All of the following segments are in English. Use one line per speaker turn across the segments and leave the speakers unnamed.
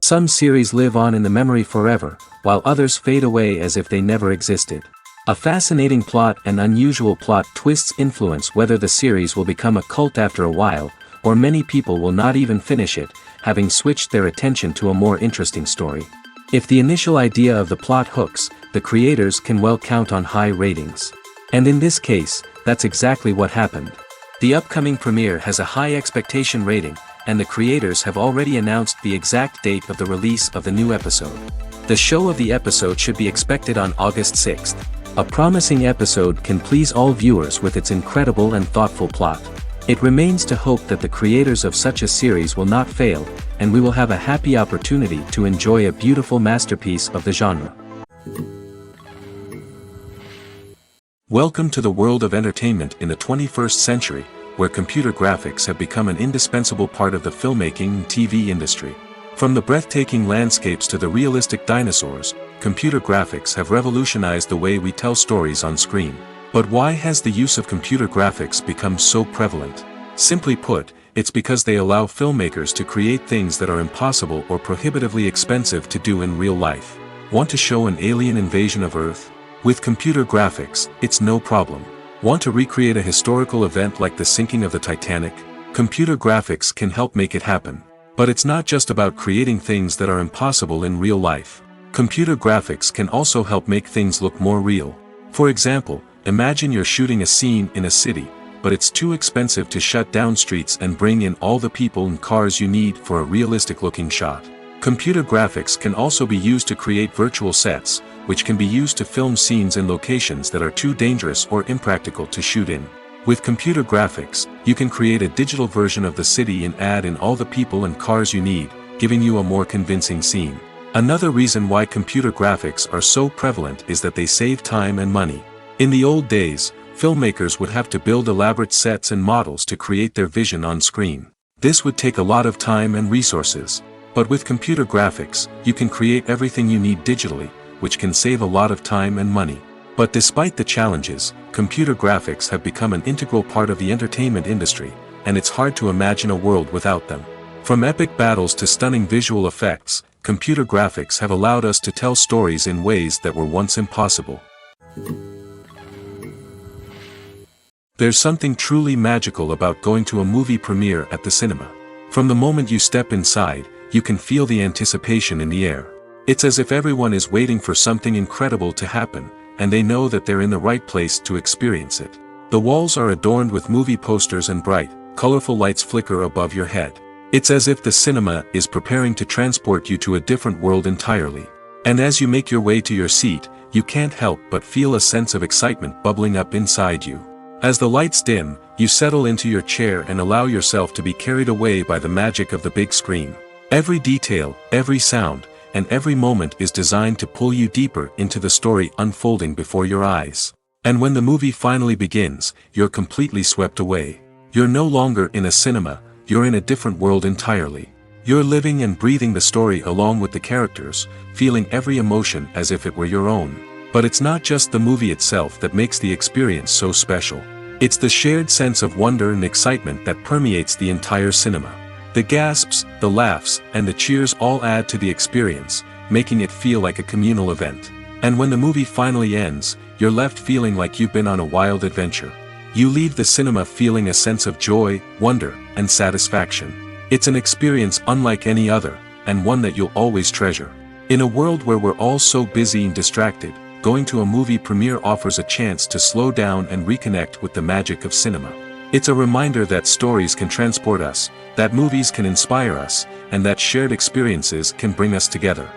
Some series live on in the memory forever, while others fade away as if they never existed. A fascinating plot and unusual plot twists influence whether the series will become a cult after a while, or many people will not even finish it, having switched their attention to a more interesting story. If the initial idea of the plot hooks, the creators can well count on high ratings. And in this case, that's exactly what happened. The upcoming premiere has a high expectation rating, and the creators have already announced the exact date of the release of the new episode. The show of the episode should be expected on August 6th. A promising episode can please all viewers with its incredible and thoughtful plot. It remains to hope that the creators of such a series will not fail, and we will have a happy opportunity to enjoy a beautiful masterpiece of the genre. Welcome to the world of entertainment in the 21st century, where computer graphics have become an indispensable part of the filmmaking and TV industry. From the breathtaking landscapes to the realistic dinosaurs, computer graphics have revolutionized the way we tell stories on screen. But why has the use of computer graphics become so prevalent? Simply put, it's because they allow filmmakers to create things that are impossible or prohibitively expensive to do in real life. Want to show an alien invasion of Earth? With computer graphics, it's no problem. Want to recreate a historical event like the sinking of the Titanic? Computer graphics can help make it happen. But it's not just about creating things that are impossible in real life. Computer graphics can also help make things look more real. For example, imagine you're shooting a scene in a city, but it's too expensive to shut down streets and bring in all the people and cars you need for a realistic-looking shot. Computer graphics can also be used to create virtual sets, which can be used to film scenes in locations that are too dangerous or impractical to shoot in. With computer graphics, you can create a digital version of the city and add in all the people and cars you need, giving you a more convincing scene. Another reason why computer graphics are so prevalent is that they save time and money. In the old days, filmmakers would have to build elaborate sets and models to create their vision on screen. This would take a lot of time and resources. But with computer graphics, you can create everything you need digitally, which can save a lot of time and money. But despite the challenges, computer graphics have become an integral part of the entertainment industry, and it's hard to imagine a world without them. From epic battles to stunning visual effects, computer graphics have allowed us to tell stories in ways that were once impossible. There's something truly magical about going to a movie premiere at the cinema. From the moment you step inside, you can feel the anticipation in the air. It's as if everyone is waiting for something incredible to happen, and they know that they're in the right place to experience it. The walls are adorned with movie posters and bright, colorful lights flicker above your head. It's as if the cinema is preparing to transport you to a different world entirely. And as you make your way to your seat, you can't help but feel a sense of excitement bubbling up inside you. As the lights dim, you settle into your chair and allow yourself to be carried away by the magic of the big screen. Every detail, every sound, and every moment is designed to pull you deeper into the story unfolding before your eyes. And when the movie finally begins, you're completely swept away. You're no longer in a cinema, you're in a different world entirely. You're living and breathing the story along with the characters, feeling every emotion as if it were your own. But it's not just the movie itself that makes the experience so special. It's the shared sense of wonder and excitement that permeates the entire cinema. The gasps, the laughs, and the cheers all add to the experience, making it feel like a communal event. And when the movie finally ends, you're left feeling like you've been on a wild adventure. You leave the cinema feeling a sense of joy, wonder, and satisfaction. It's an experience unlike any other, and one that you'll always treasure. In a world where we're all so busy and distracted, going to a movie premiere offers a chance to slow down and reconnect with the magic of cinema. It's a reminder that stories can transport us, that movies can inspire us, and that shared experiences can bring us together.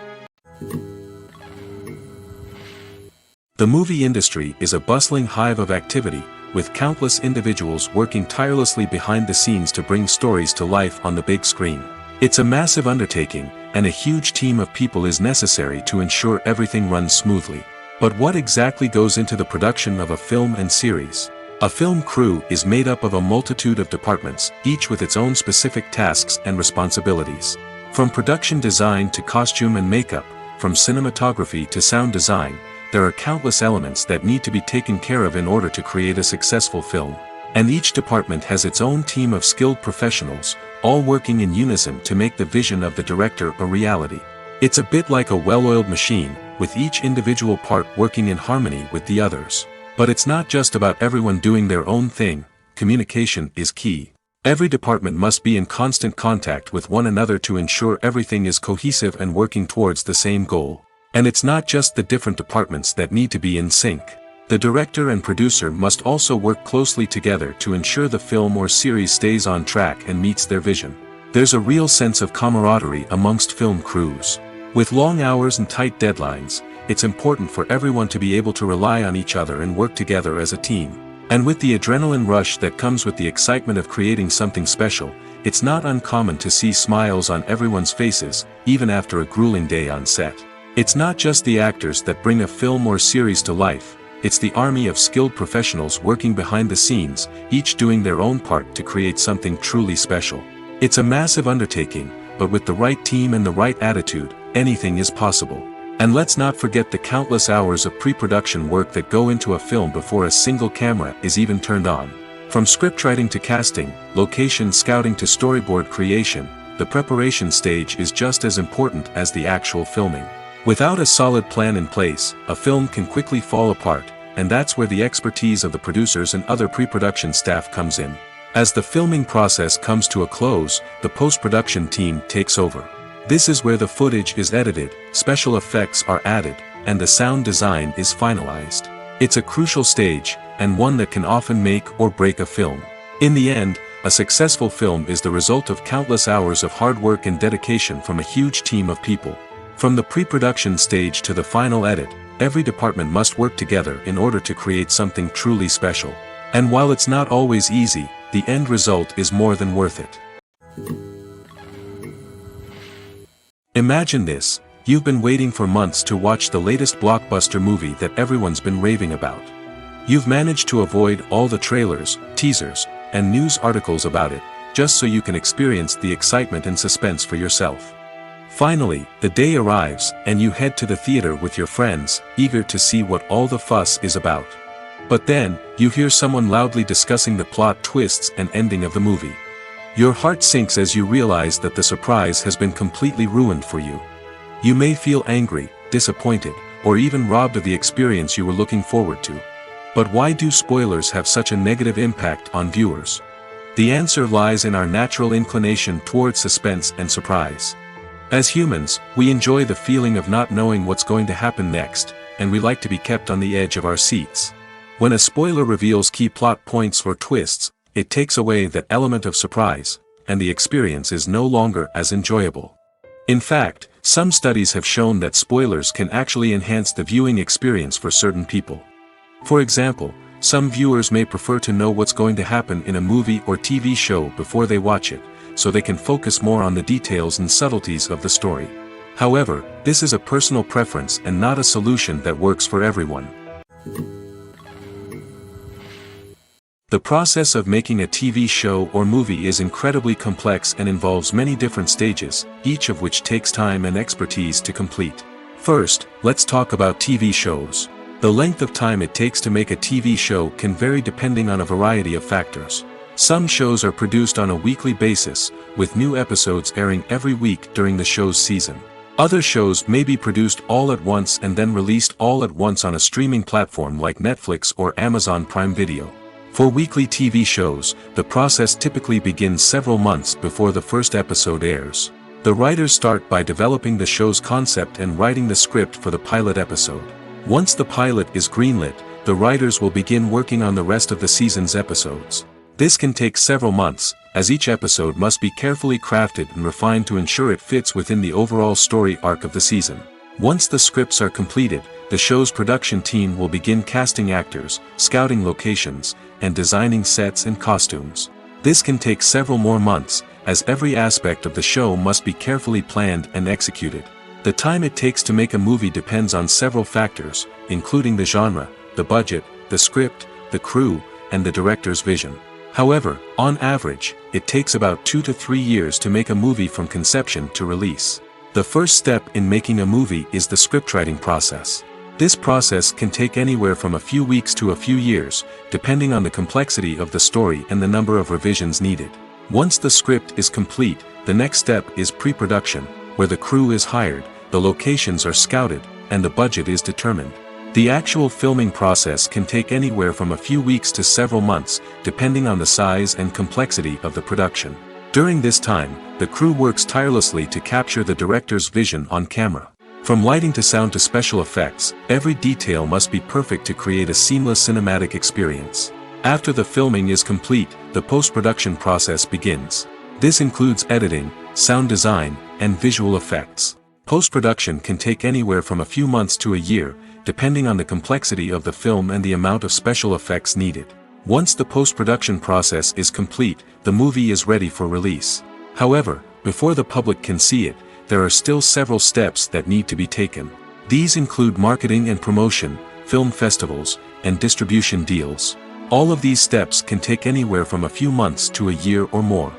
The movie industry is a bustling hive of activity, with countless individuals working tirelessly behind the scenes to bring stories to life on the big screen. It's a massive undertaking, and a huge team of people is necessary to ensure everything runs smoothly. But what exactly goes into the production of a film and series? A film crew is made up of a multitude of departments, each with its own specific tasks and responsibilities. From production design to costume and makeup, from cinematography to sound design, there are countless elements that need to be taken care of in order to create a successful film. And each department has its own team of skilled professionals, all working in unison to make the vision of the director a reality. It's a bit like a well-oiled machine, with each individual part working in harmony with the others. But it's not just about everyone doing their own thing. Communication is key. Every department must be in constant contact with one another to ensure everything is cohesive and working towards the same goal. And it's not just the different departments that need to be in sync. The director and producer must also work closely together to ensure the film or series stays on track and meets their vision. There's a real sense of camaraderie amongst film crews. With long hours and tight deadlines, it's important for everyone to be able to rely on each other and work together as a team. And with the adrenaline rush that comes with the excitement of creating something special, it's not uncommon to see smiles on everyone's faces, even after a grueling day on set. It's not just the actors that bring a film or series to life, it's the army of skilled professionals working behind the scenes, each doing their own part to create something truly special. It's a massive undertaking, but with the right team and the right attitude, anything is possible. And let's not forget the countless hours of pre-production work that go into a film before a single camera is even turned on. From scriptwriting to casting, location scouting to storyboard creation, the preparation stage is just as important as the actual filming. Without a solid plan in place, a film can quickly fall apart, and that's where the expertise of the producers and other pre-production staff comes in. As the filming process comes to a close, the post-production team takes over. This is where the footage is edited, special effects are added, and the sound design is finalized. It's a crucial stage, and one that can often make or break a film. In the end, a successful film is the result of countless hours of hard work and dedication from a huge team of people. From the pre-production stage to the final edit, every department must work together in order to create something truly special. And while it's not always easy, the end result is more than worth it. Imagine this, you've been waiting for months to watch the latest blockbuster movie that everyone's been raving about. You've managed to avoid all the trailers, teasers, and news articles about it, just so you can experience the excitement and suspense for yourself. Finally, the day arrives, and you head to the theater with your friends, eager to see what all the fuss is about. But then, you hear someone loudly discussing the plot twists and ending of the movie. Your heart sinks as you realize that the surprise has been completely ruined for you. You may feel angry, disappointed, or even robbed of the experience you were looking forward to. But why do spoilers have such a negative impact on viewers? The answer lies in our natural inclination toward suspense and surprise. As humans, we enjoy the feeling of not knowing what's going to happen next, and we like to be kept on the edge of our seats. When a spoiler reveals key plot points or twists, it takes away that element of surprise, and the experience is no longer as enjoyable. In fact, some studies have shown that spoilers can actually enhance the viewing experience for certain people. For example, some viewers may prefer to know what's going to happen in a movie or TV show before they watch it, so they can focus more on the details and subtleties of the story. However, this is a personal preference and not a solution that works for everyone. The process of making a TV show or movie is incredibly complex and involves many different stages, each of which takes time and expertise to complete. First, let's talk about TV shows. The length of time it takes to make a TV show can vary depending on a variety of factors. Some shows are produced on a weekly basis, with new episodes airing every week during the show's season. Other shows may be produced all at once and then released all at once on a streaming platform like Netflix or Amazon Prime Video. For weekly TV shows, the process typically begins several months before the first episode airs. The writers start by developing the show's concept and writing the script for the pilot episode. Once the pilot is greenlit, the writers will begin working on the rest of the season's episodes. This can take several months, as each episode must be carefully crafted and refined to ensure it fits within the overall story arc of the season. Once the scripts are completed, the show's production team will begin casting actors, scouting locations, and designing sets and costumes. This can take several more months, as every aspect of the show must be carefully planned and executed. The time it takes to make a movie depends on several factors, including the genre, the budget, the script, the crew, and the director's vision. However, on average, it takes about 2 to 3 years to make a movie from conception to release. The first step in making a movie is the scriptwriting process. This process can take anywhere from a few weeks to a few years, depending on the complexity of the story and the number of revisions needed. Once the script is complete, the next step is pre-production, where the crew is hired, the locations are scouted, and the budget is determined. The actual filming process can take anywhere from a few weeks to several months, depending on the size and complexity of the production. During this time, the crew works tirelessly to capture the director's vision on camera. From lighting to sound to special effects, every detail must be perfect to create a seamless cinematic experience. After the filming is complete, the post-production process begins. This includes editing, sound design, and visual effects. Post-production can take anywhere from a few months to a year, depending on the complexity of the film and the amount of special effects needed. Once the post-production process is complete, the movie is ready for release. However, before the public can see it, there are still several steps that need to be taken. These include marketing and promotion, film festivals, and distribution deals. All of these steps can take anywhere from a few months to a year or more.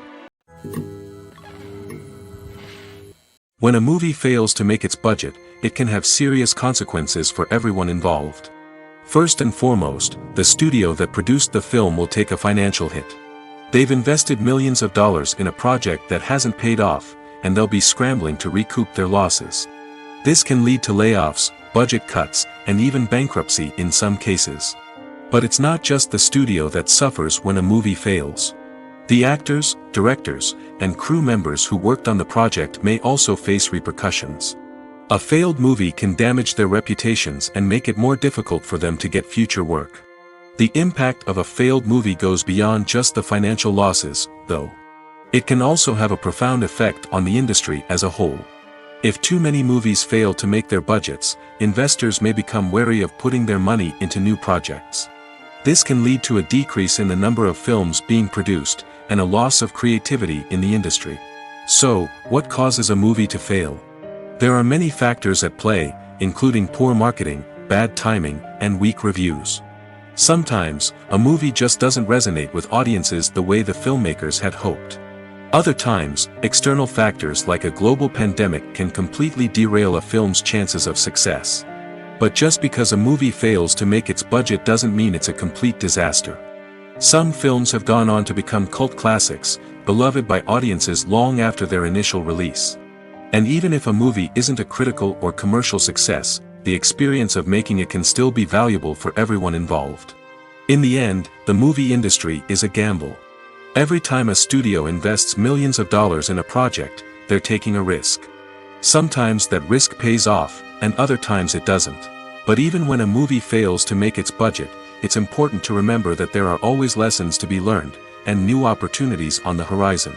When a movie fails to make its budget, it can have serious consequences for everyone involved. First and foremost, the studio that produced the film will take a financial hit. They've invested millions of dollars in a project that hasn't paid off, and they'll be scrambling to recoup their losses. This can lead to layoffs, budget cuts, and even bankruptcy in some cases. But it's not just the studio that suffers when a movie fails. The actors, directors, and crew members who worked on the project may also face repercussions. A failed movie can damage their reputations and make it more difficult for them to get future work. The impact of a failed movie goes beyond just the financial losses, though. It can also have a profound effect on the industry as a whole. If too many movies fail to make their budgets, investors may become wary of putting their money into new projects. This can lead to a decrease in the number of films being produced, and a loss of creativity in the industry. So, what causes a movie to fail? There are many factors at play, including poor marketing, bad timing, and weak reviews. Sometimes, a movie just doesn't resonate with audiences the way the filmmakers had hoped. Other times, external factors like a global pandemic can completely derail a film's chances of success. But just because a movie fails to make its budget doesn't mean it's a complete disaster. Some films have gone on to become cult classics, beloved by audiences long after their initial release. And even if a movie isn't a critical or commercial success, the experience of making it can still be valuable for everyone involved. In the end, the movie industry is a gamble. Every time a studio invests millions of dollars in a project, they're taking a risk. Sometimes that risk pays off, and other times it doesn't. But even when a movie fails to make its budget, it's important to remember that there are always lessons to be learned, and new opportunities on the horizon.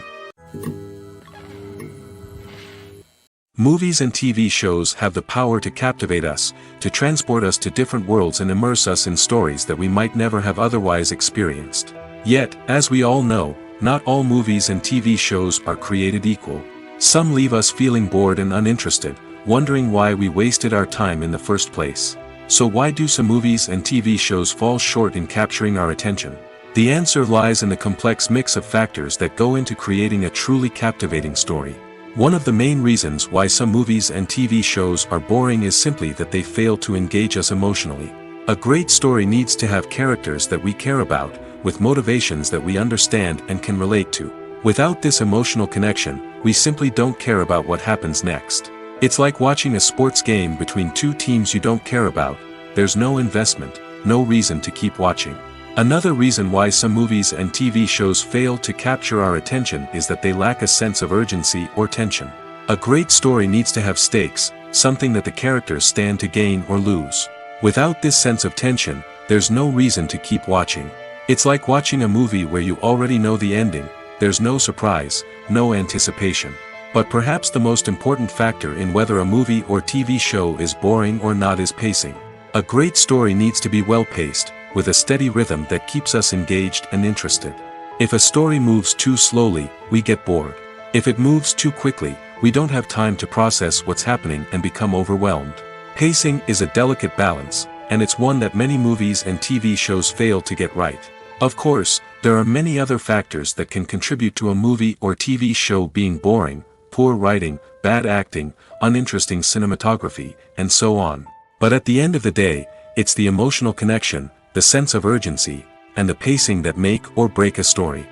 Movies and TV shows have the power to captivate us, to transport us to different worlds and immerse us in stories that we might never have otherwise experienced. Yet, as we all know, not all movies and TV shows are created equal. Some leave us feeling bored and uninterested, wondering why we wasted our time in the first place. So why do some movies and TV shows fall short in capturing our attention? The answer lies in the complex mix of factors that go into creating a truly captivating story. One of the main reasons why some movies and TV shows are boring is simply that they fail to engage us emotionally. A great story needs to have characters that we care about, with motivations that we understand and can relate to. Without this emotional connection, we simply don't care about what happens next. It's like watching a sports game between two teams you don't care about. There's no investment, no reason to keep watching. Another reason why some movies and TV shows fail to capture our attention is that they lack a sense of urgency or tension. A great story needs to have stakes, something that the characters stand to gain or lose. Without this sense of tension, there's no reason to keep watching. It's like watching a movie where you already know the ending. There's no surprise, no anticipation. But perhaps the most important factor in whether a movie or TV show is boring or not is pacing. A great story needs to be well-paced, with a steady rhythm that keeps us engaged and interested. If a story moves too slowly, we get bored. If it moves too quickly, we don't have time to process what's happening and become overwhelmed. Pacing is a delicate balance, and it's one that many movies and TV shows fail to get right. Of course, there are many other factors that can contribute to a movie or TV show being boring: poor writing, bad acting, uninteresting cinematography, and so on. But at the end of the day, it's the emotional connection, the sense of urgency, and the pacing that make or break a story.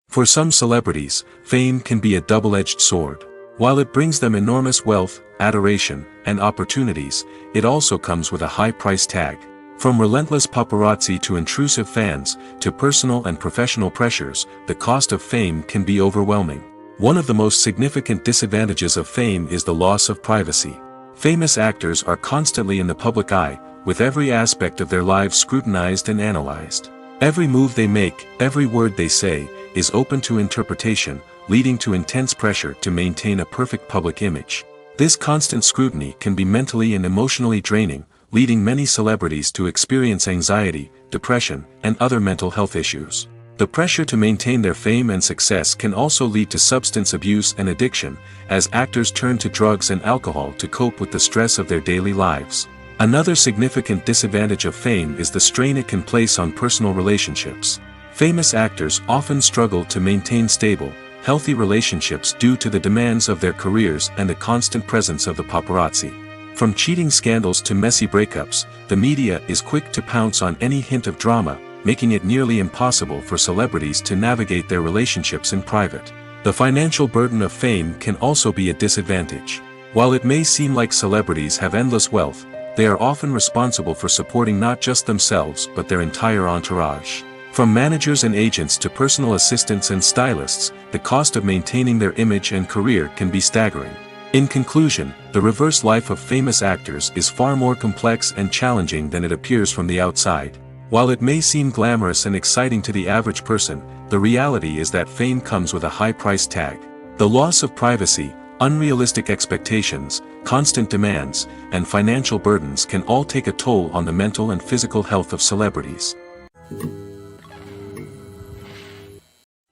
For some celebrities, fame can be a double-edged sword. While it brings them enormous wealth, adoration, and opportunities, it also comes with a high price tag. From relentless paparazzi to intrusive fans, to personal and professional pressures, the cost of fame can be overwhelming. One of the most significant disadvantages of fame is the loss of privacy. Famous actors are constantly in the public eye, with every aspect of their lives scrutinized and analyzed. Every move they make, every word they say, is open to interpretation, leading to intense pressure to maintain a perfect public image. This constant scrutiny can be mentally and emotionally draining, leading many celebrities to experience anxiety, depression, and other mental health issues. The pressure to maintain their fame and success can also lead to substance abuse and addiction, as actors turn to drugs and alcohol to cope with the stress of their daily lives. Another significant disadvantage of fame is the strain it can place on personal relationships. Famous actors often struggle to maintain stable, healthy relationships due to the demands of their careers and the constant presence of the paparazzi. From cheating scandals to messy breakups, the media is quick to pounce on any hint of drama, making it nearly impossible for celebrities to navigate their relationships in private. The financial burden of fame can also be a disadvantage. While it may seem like celebrities have endless wealth, they are often responsible for supporting not just themselves but their entire entourage. From managers and agents to personal assistants and stylists, the cost of maintaining their image and career can be staggering. In conclusion, the reverse life of famous actors is far more complex and challenging than it appears from the outside. While it may seem glamorous and exciting to the average person, the reality is that fame comes with a high price tag. The loss of privacy, unrealistic expectations, constant demands, and financial burdens can all take a toll on the mental and physical health of celebrities.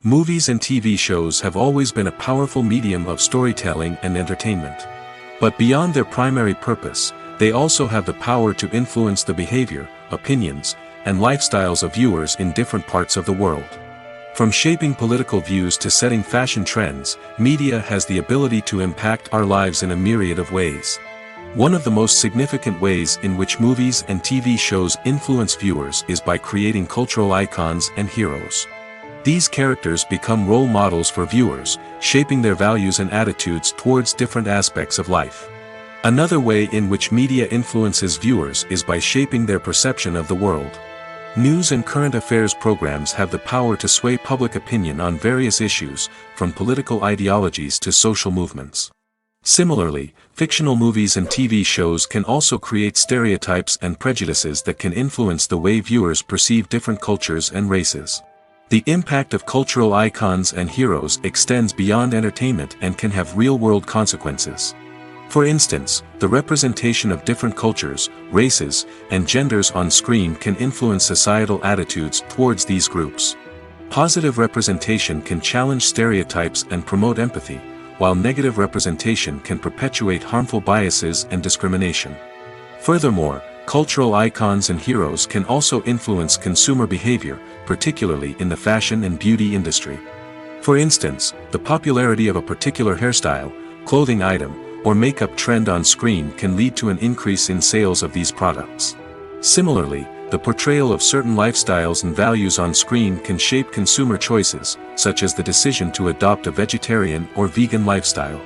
Movies and TV shows have always been a powerful medium of storytelling and entertainment. But beyond their primary purpose, they also have the power to influence the behavior, opinions, and lifestyles of viewers in different parts of the world. From shaping political views to setting fashion trends, media has the ability to impact our lives in a myriad of ways. One of the most significant ways in which movies and TV shows influence viewers is by creating cultural icons and heroes. These characters become role models for viewers, shaping their values and attitudes towards different aspects of life. Another way in which media influences viewers is by shaping their perception of the world. News and current affairs programs have the power to sway public opinion on various issues, from political ideologies to social movements. Similarly, fictional movies and TV shows can also create stereotypes and prejudices that can influence the way viewers perceive different cultures and races. The impact of cultural icons and heroes extends beyond entertainment and can have real-world consequences. For instance, the representation of different cultures, races, and genders on screen can influence societal attitudes towards these groups. Positive representation can challenge stereotypes and promote empathy, while negative representation can perpetuate harmful biases and discrimination. Furthermore, cultural icons and heroes can also influence consumer behavior, particularly in the fashion and beauty industry. For instance, the popularity of a particular hairstyle, clothing item, or makeup trend on screen can lead to an increase in sales of these products. Similarly, the portrayal of certain lifestyles and values on screen can shape consumer choices, such as the decision to adopt a vegetarian or vegan lifestyle.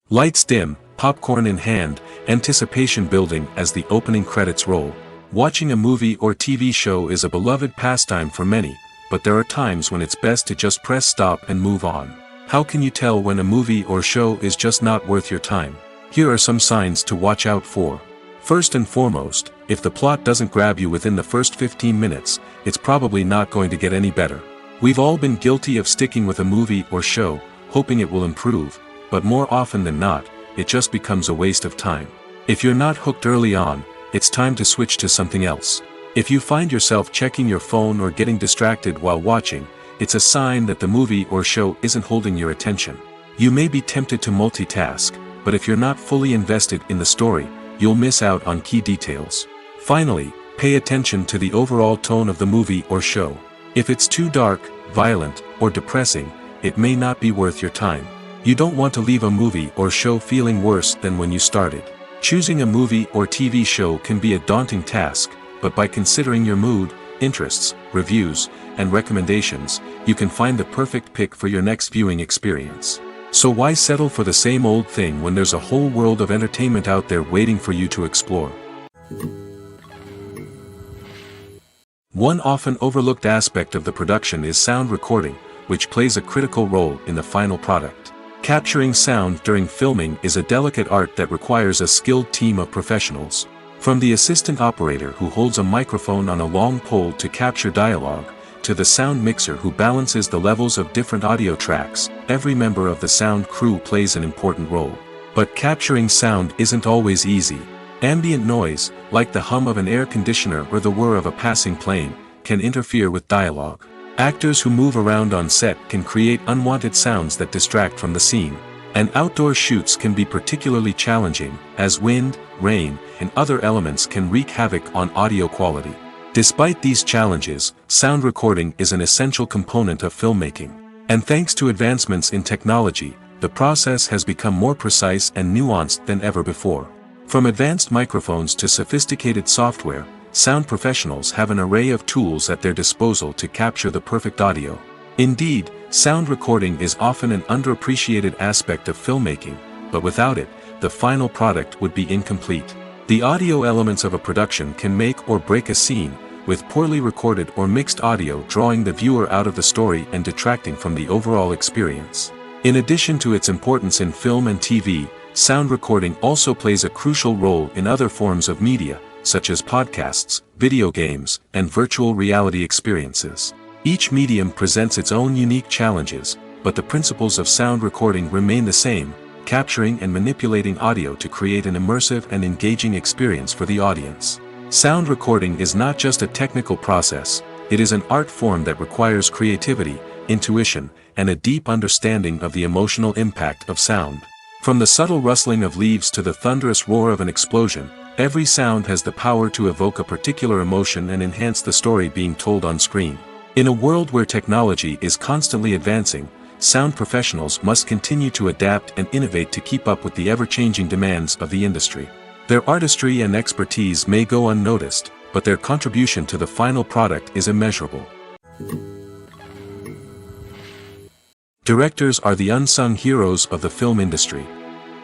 Lights dim, popcorn in hand, anticipation building as the opening credits roll. Watching a movie or TV show is a beloved pastime for many, but there are times when it's best to just press stop and move on. How can you tell when a movie or show is just not worth your time? Here are some signs to watch out for. First and foremost, if the plot doesn't grab you within the first 15 minutes, it's probably not going to get any better. We've all been guilty of sticking with a movie or show, hoping it will improve, but more often than not, it just becomes a waste of time. If you're not hooked early on, it's time to switch to something else. If you find yourself checking your phone or getting distracted while watching, it's a sign that the movie or show isn't holding your attention. You may be tempted to multitask, but if you're not fully invested in the story, you'll miss out on key details. Finally, pay attention to the overall tone of the movie or show. If it's too dark, violent, or depressing, it may not be worth your time. You don't want to leave a movie or show feeling worse than when you started. Choosing a movie or TV show can be a daunting task, but by considering your mood, interests, reviews, and recommendations, you can find the perfect pick for your next viewing experience. So why settle for the same old thing when there's a whole world of entertainment out there waiting for you to explore? One often overlooked aspect of the production is sound recording, which plays a critical role in the final product. Capturing sound during filming is a delicate art that requires a skilled team of professionals. From the assistant operator who holds a microphone on a long pole to capture dialogue, to the sound mixer who balances the levels of different audio tracks, every member of the sound crew plays an important role. But capturing sound isn't always easy. Ambient noise, like the hum of an air conditioner or the whir of a passing plane, can interfere with dialogue. Actors who move around on set can create unwanted sounds that distract from the scene. And outdoor shoots can be particularly challenging, as wind, rain, and other elements can wreak havoc on audio quality. Despite these challenges, sound recording is an essential component of filmmaking. And thanks to advancements in technology, the process has become more precise and nuanced than ever before. From advanced microphones to sophisticated software, sound professionals have an array of tools at their disposal to capture the perfect audio. Indeed, sound recording is often an underappreciated aspect of filmmaking, but without it, the final product would be incomplete. The audio elements of a production can make or break a scene, with poorly recorded or mixed audio drawing the viewer out of the story and detracting from the overall experience. In addition to its importance in film and TV, sound recording also plays a crucial role in other forms of media, such as podcasts, video games, and virtual reality experiences. Each medium presents its own unique challenges, but the principles of sound recording remain the same, capturing and manipulating audio to create an immersive and engaging experience for the audience. Sound recording is not just a technical process, it is an art form that requires creativity, intuition, and a deep understanding of the emotional impact of sound. From the subtle rustling of leaves to the thunderous roar of an explosion, every sound has the power to evoke a particular emotion and enhance the story being told on screen. In a world where technology is constantly advancing, sound professionals must continue to adapt and innovate to keep up with the ever-changing demands of the industry. Their artistry and expertise may go unnoticed, but their contribution to the final product is immeasurable. Directors are the unsung heroes of the film industry.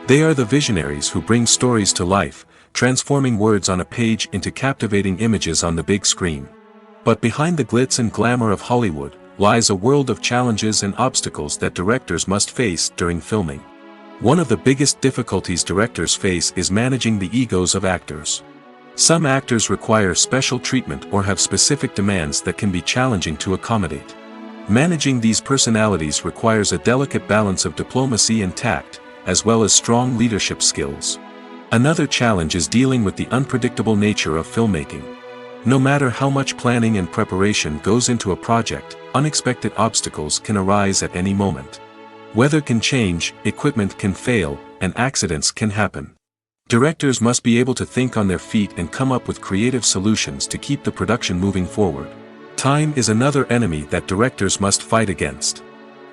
They are the visionaries who bring stories to life, transforming words on a page into captivating images on the big screen. But behind the glitz and glamour of Hollywood, lies a world of challenges and obstacles that directors must face during filming. One of the biggest difficulties directors face is managing the egos of actors. Some actors require special treatment or have specific demands that can be challenging to accommodate. Managing these personalities requires a delicate balance of diplomacy and tact, as well as strong leadership skills. Another challenge is dealing with the unpredictable nature of filmmaking. No matter how much planning and preparation goes into a project, unexpected obstacles can arise at any moment. Weather can change, equipment can fail, and accidents can happen. Directors must be able to think on their feet and come up with creative solutions to keep the production moving forward. Time is another enemy that directors must fight against.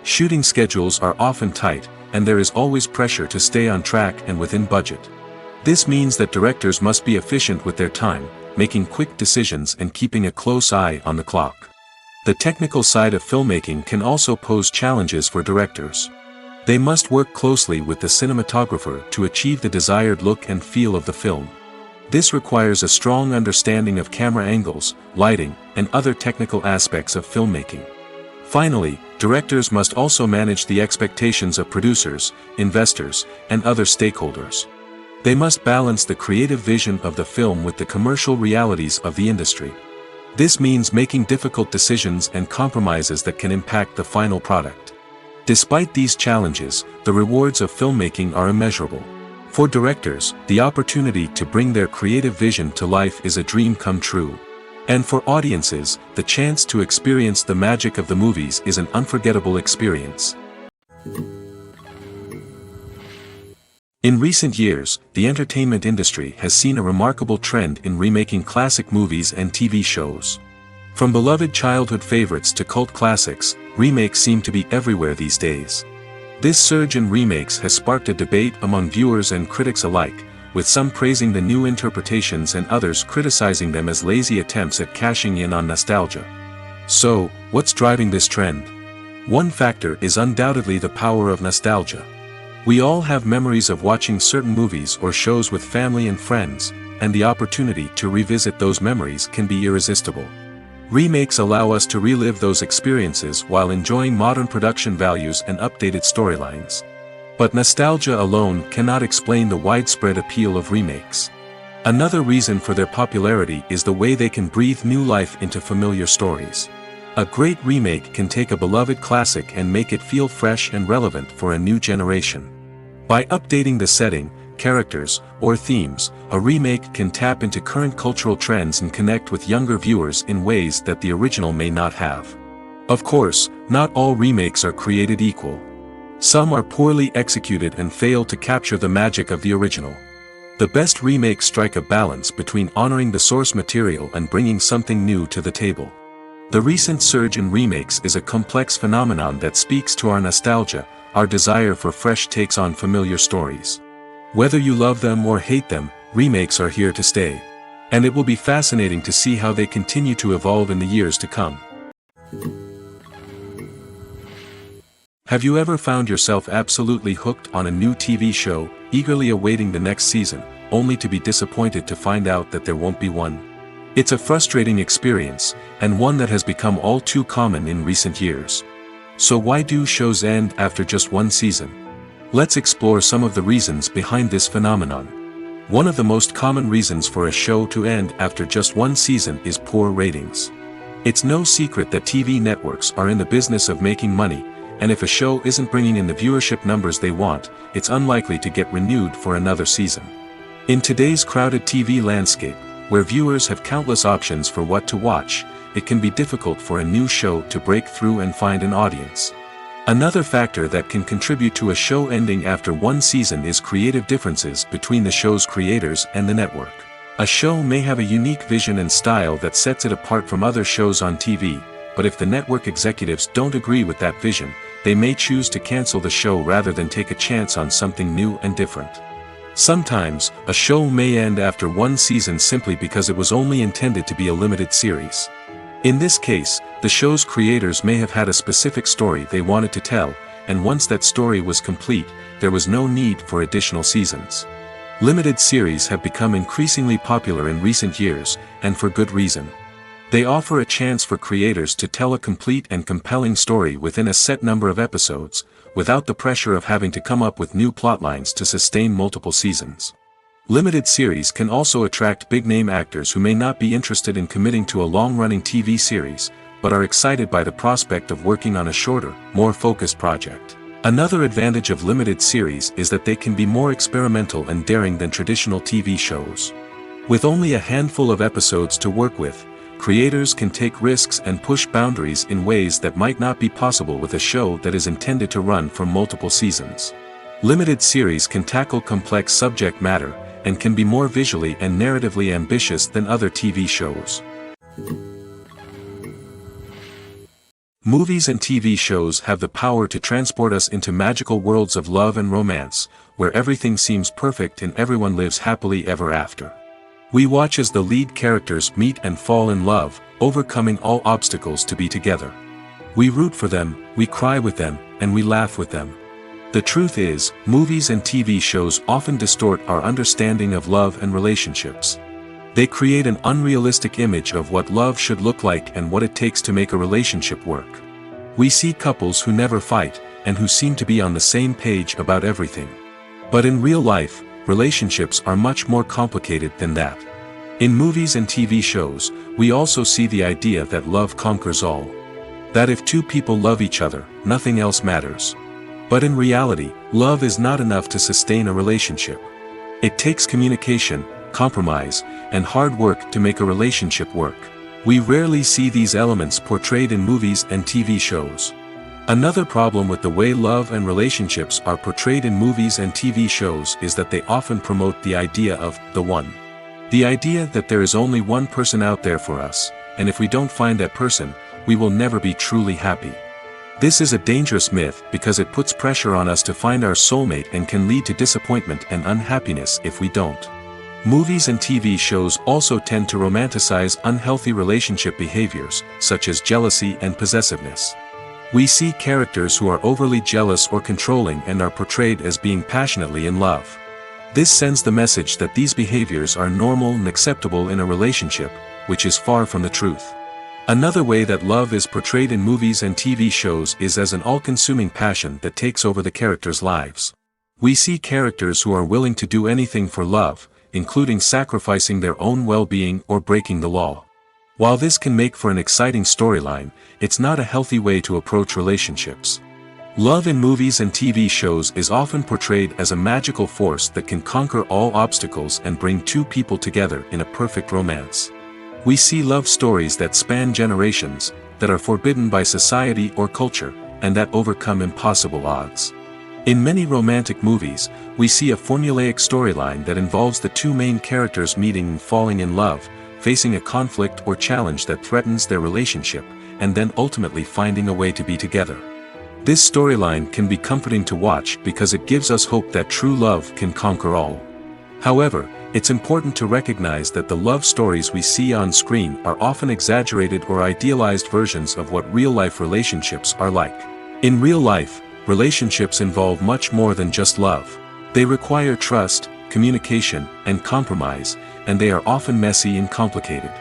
Shooting schedules are often tight, and there is always pressure to stay on track and within budget. This means that directors must be efficient with their time, making quick decisions and keeping a close eye on the clock. The technical side of filmmaking can also pose challenges for directors. They must work closely with the cinematographer to achieve the desired look and feel of the film. This requires a strong understanding of camera angles, lighting, and other technical aspects of filmmaking. Finally, directors must also manage the expectations of producers, investors, and other stakeholders. They must balance the creative vision of the film with the commercial realities of the industry. This means making difficult decisions and compromises that can impact the final product. Despite these challenges, the rewards of filmmaking are immeasurable. For directors, the opportunity to bring their creative vision to life is a dream come true. And for audiences, the chance to experience the magic of the movies is an unforgettable experience. In recent years, the entertainment industry has seen a remarkable trend in remaking classic movies and TV shows. From beloved childhood favorites to cult classics, remakes seem to be everywhere these days. This surge in remakes has sparked a debate among viewers and critics alike, with some praising the new interpretations and others criticizing them as lazy attempts at cashing in on nostalgia. So, what's driving this trend? One factor is undoubtedly the power of nostalgia. We all have memories of watching certain movies or shows with family and friends, and the opportunity to revisit those memories can be irresistible. Remakes allow us to relive those experiences while enjoying modern production values and updated storylines. But nostalgia alone cannot explain the widespread appeal of remakes. Another reason for their popularity is the way they can breathe new life into familiar stories. A great remake can take a beloved classic and make it feel fresh and relevant for a new generation. By updating the setting, characters, or themes, a remake can tap into current cultural trends and connect with younger viewers in ways that the original may not have. Of course, not all remakes are created equal. Some are poorly executed and fail to capture the magic of the original. The best remakes strike a balance between honoring the source material and bringing something new to the table. The recent surge in remakes is a complex phenomenon that speaks to our nostalgia, our desire for fresh takes on familiar stories. Whether you love them or hate them, remakes are here to stay. And it will be fascinating to see how they continue to evolve in the years to come. Have you ever found yourself absolutely hooked on a new TV show, eagerly awaiting the next season, only to be disappointed to find out that there won't be one? It's a frustrating experience, and one that has become all too common in recent years. So why do shows end after just one season? Let's explore some of the reasons behind this phenomenon. One of the most common reasons for a show to end after just one season is poor ratings. It's no secret that TV networks are in the business of making money, and if a show isn't bringing in the viewership numbers they want, it's unlikely to get renewed for another season. In today's crowded TV landscape, where viewers have countless options for what to watch, it can be difficult for a new show to break through and find an audience. Another factor that can contribute to a show ending after one season is creative differences between the show's creators and the network. A show may have a unique vision and style that sets it apart from other shows on TV, but if the network executives don't agree with that vision, they may choose to cancel the show rather than take a chance on something new and different. Sometimes, a show may end after one season simply because it was only intended to be a limited series. In this case, the show's creators may have had a specific story they wanted to tell, and once that story was complete, there was no need for additional seasons. Limited series have become increasingly popular in recent years, and for good reason. They offer a chance for creators to tell a complete and compelling story within a set number of episodes, without the pressure of having to come up with new plotlines to sustain multiple seasons. Limited series can also attract big-name actors who may not be interested in committing to a long-running TV series, but are excited by the prospect of working on a shorter, more focused project. Another advantage of limited series is that they can be more experimental and daring than traditional TV shows. With only a handful of episodes to work with, creators can take risks and push boundaries in ways that might not be possible with a show that is intended to run for multiple seasons. Limited series can tackle complex subject matter, and can be more visually and narratively ambitious than other TV shows. Movies and TV shows have the power to transport us into magical worlds of love and romance, where everything seems perfect and everyone lives happily ever after. We watch as the lead characters meet and fall in love, overcoming all obstacles to be together. We root for them, we cry with them, and we laugh with them. The truth is, movies and TV shows often distort our understanding of love and relationships. They create an unrealistic image of what love should look like and what it takes to make a relationship work. We see couples who never fight, and who seem to be on the same page about everything. But in real life, relationships are much more complicated than that. In movies and TV shows, we also see the idea that love conquers all. That if two people love each other, nothing else matters. But in reality, love is not enough to sustain a relationship. It takes communication, compromise, and hard work to make a relationship work. We rarely see these elements portrayed in movies and TV shows. Another problem with the way love and relationships are portrayed in movies and TV shows is that they often promote the idea of the one. The idea that there is only one person out there for us, and if we don't find that person, we will never be truly happy. This is a dangerous myth because it puts pressure on us to find our soulmate and can lead to disappointment and unhappiness if we don't. Movies and TV shows also tend to romanticize unhealthy relationship behaviors, such as jealousy and possessiveness. We see characters who are overly jealous or controlling and are portrayed as being passionately in love. This sends the message that these behaviors are normal and acceptable in a relationship, which is far from the truth. Another way that love is portrayed in movies and TV shows is as an all-consuming passion that takes over the characters' lives. We see characters who are willing to do anything for love, including sacrificing their own well-being or breaking the law. While this can make for an exciting storyline, it's not a healthy way to approach relationships. Love in movies and TV shows is often portrayed as a magical force that can conquer all obstacles and bring two people together in a perfect romance. We see love stories that span generations, that are forbidden by society or culture, and that overcome impossible odds. In many romantic movies, we see a formulaic storyline that involves the two main characters meeting and falling in love, facing a conflict or challenge that threatens their relationship, and then ultimately finding a way to be together. This storyline can be comforting to watch because it gives us hope that true love can conquer all. However, it's important to recognize that the love stories we see on screen are often exaggerated or idealized versions of what real-life relationships are like. In real life, relationships involve much more than just love. They require trust, communication, and compromise, and they are often messy and complicated.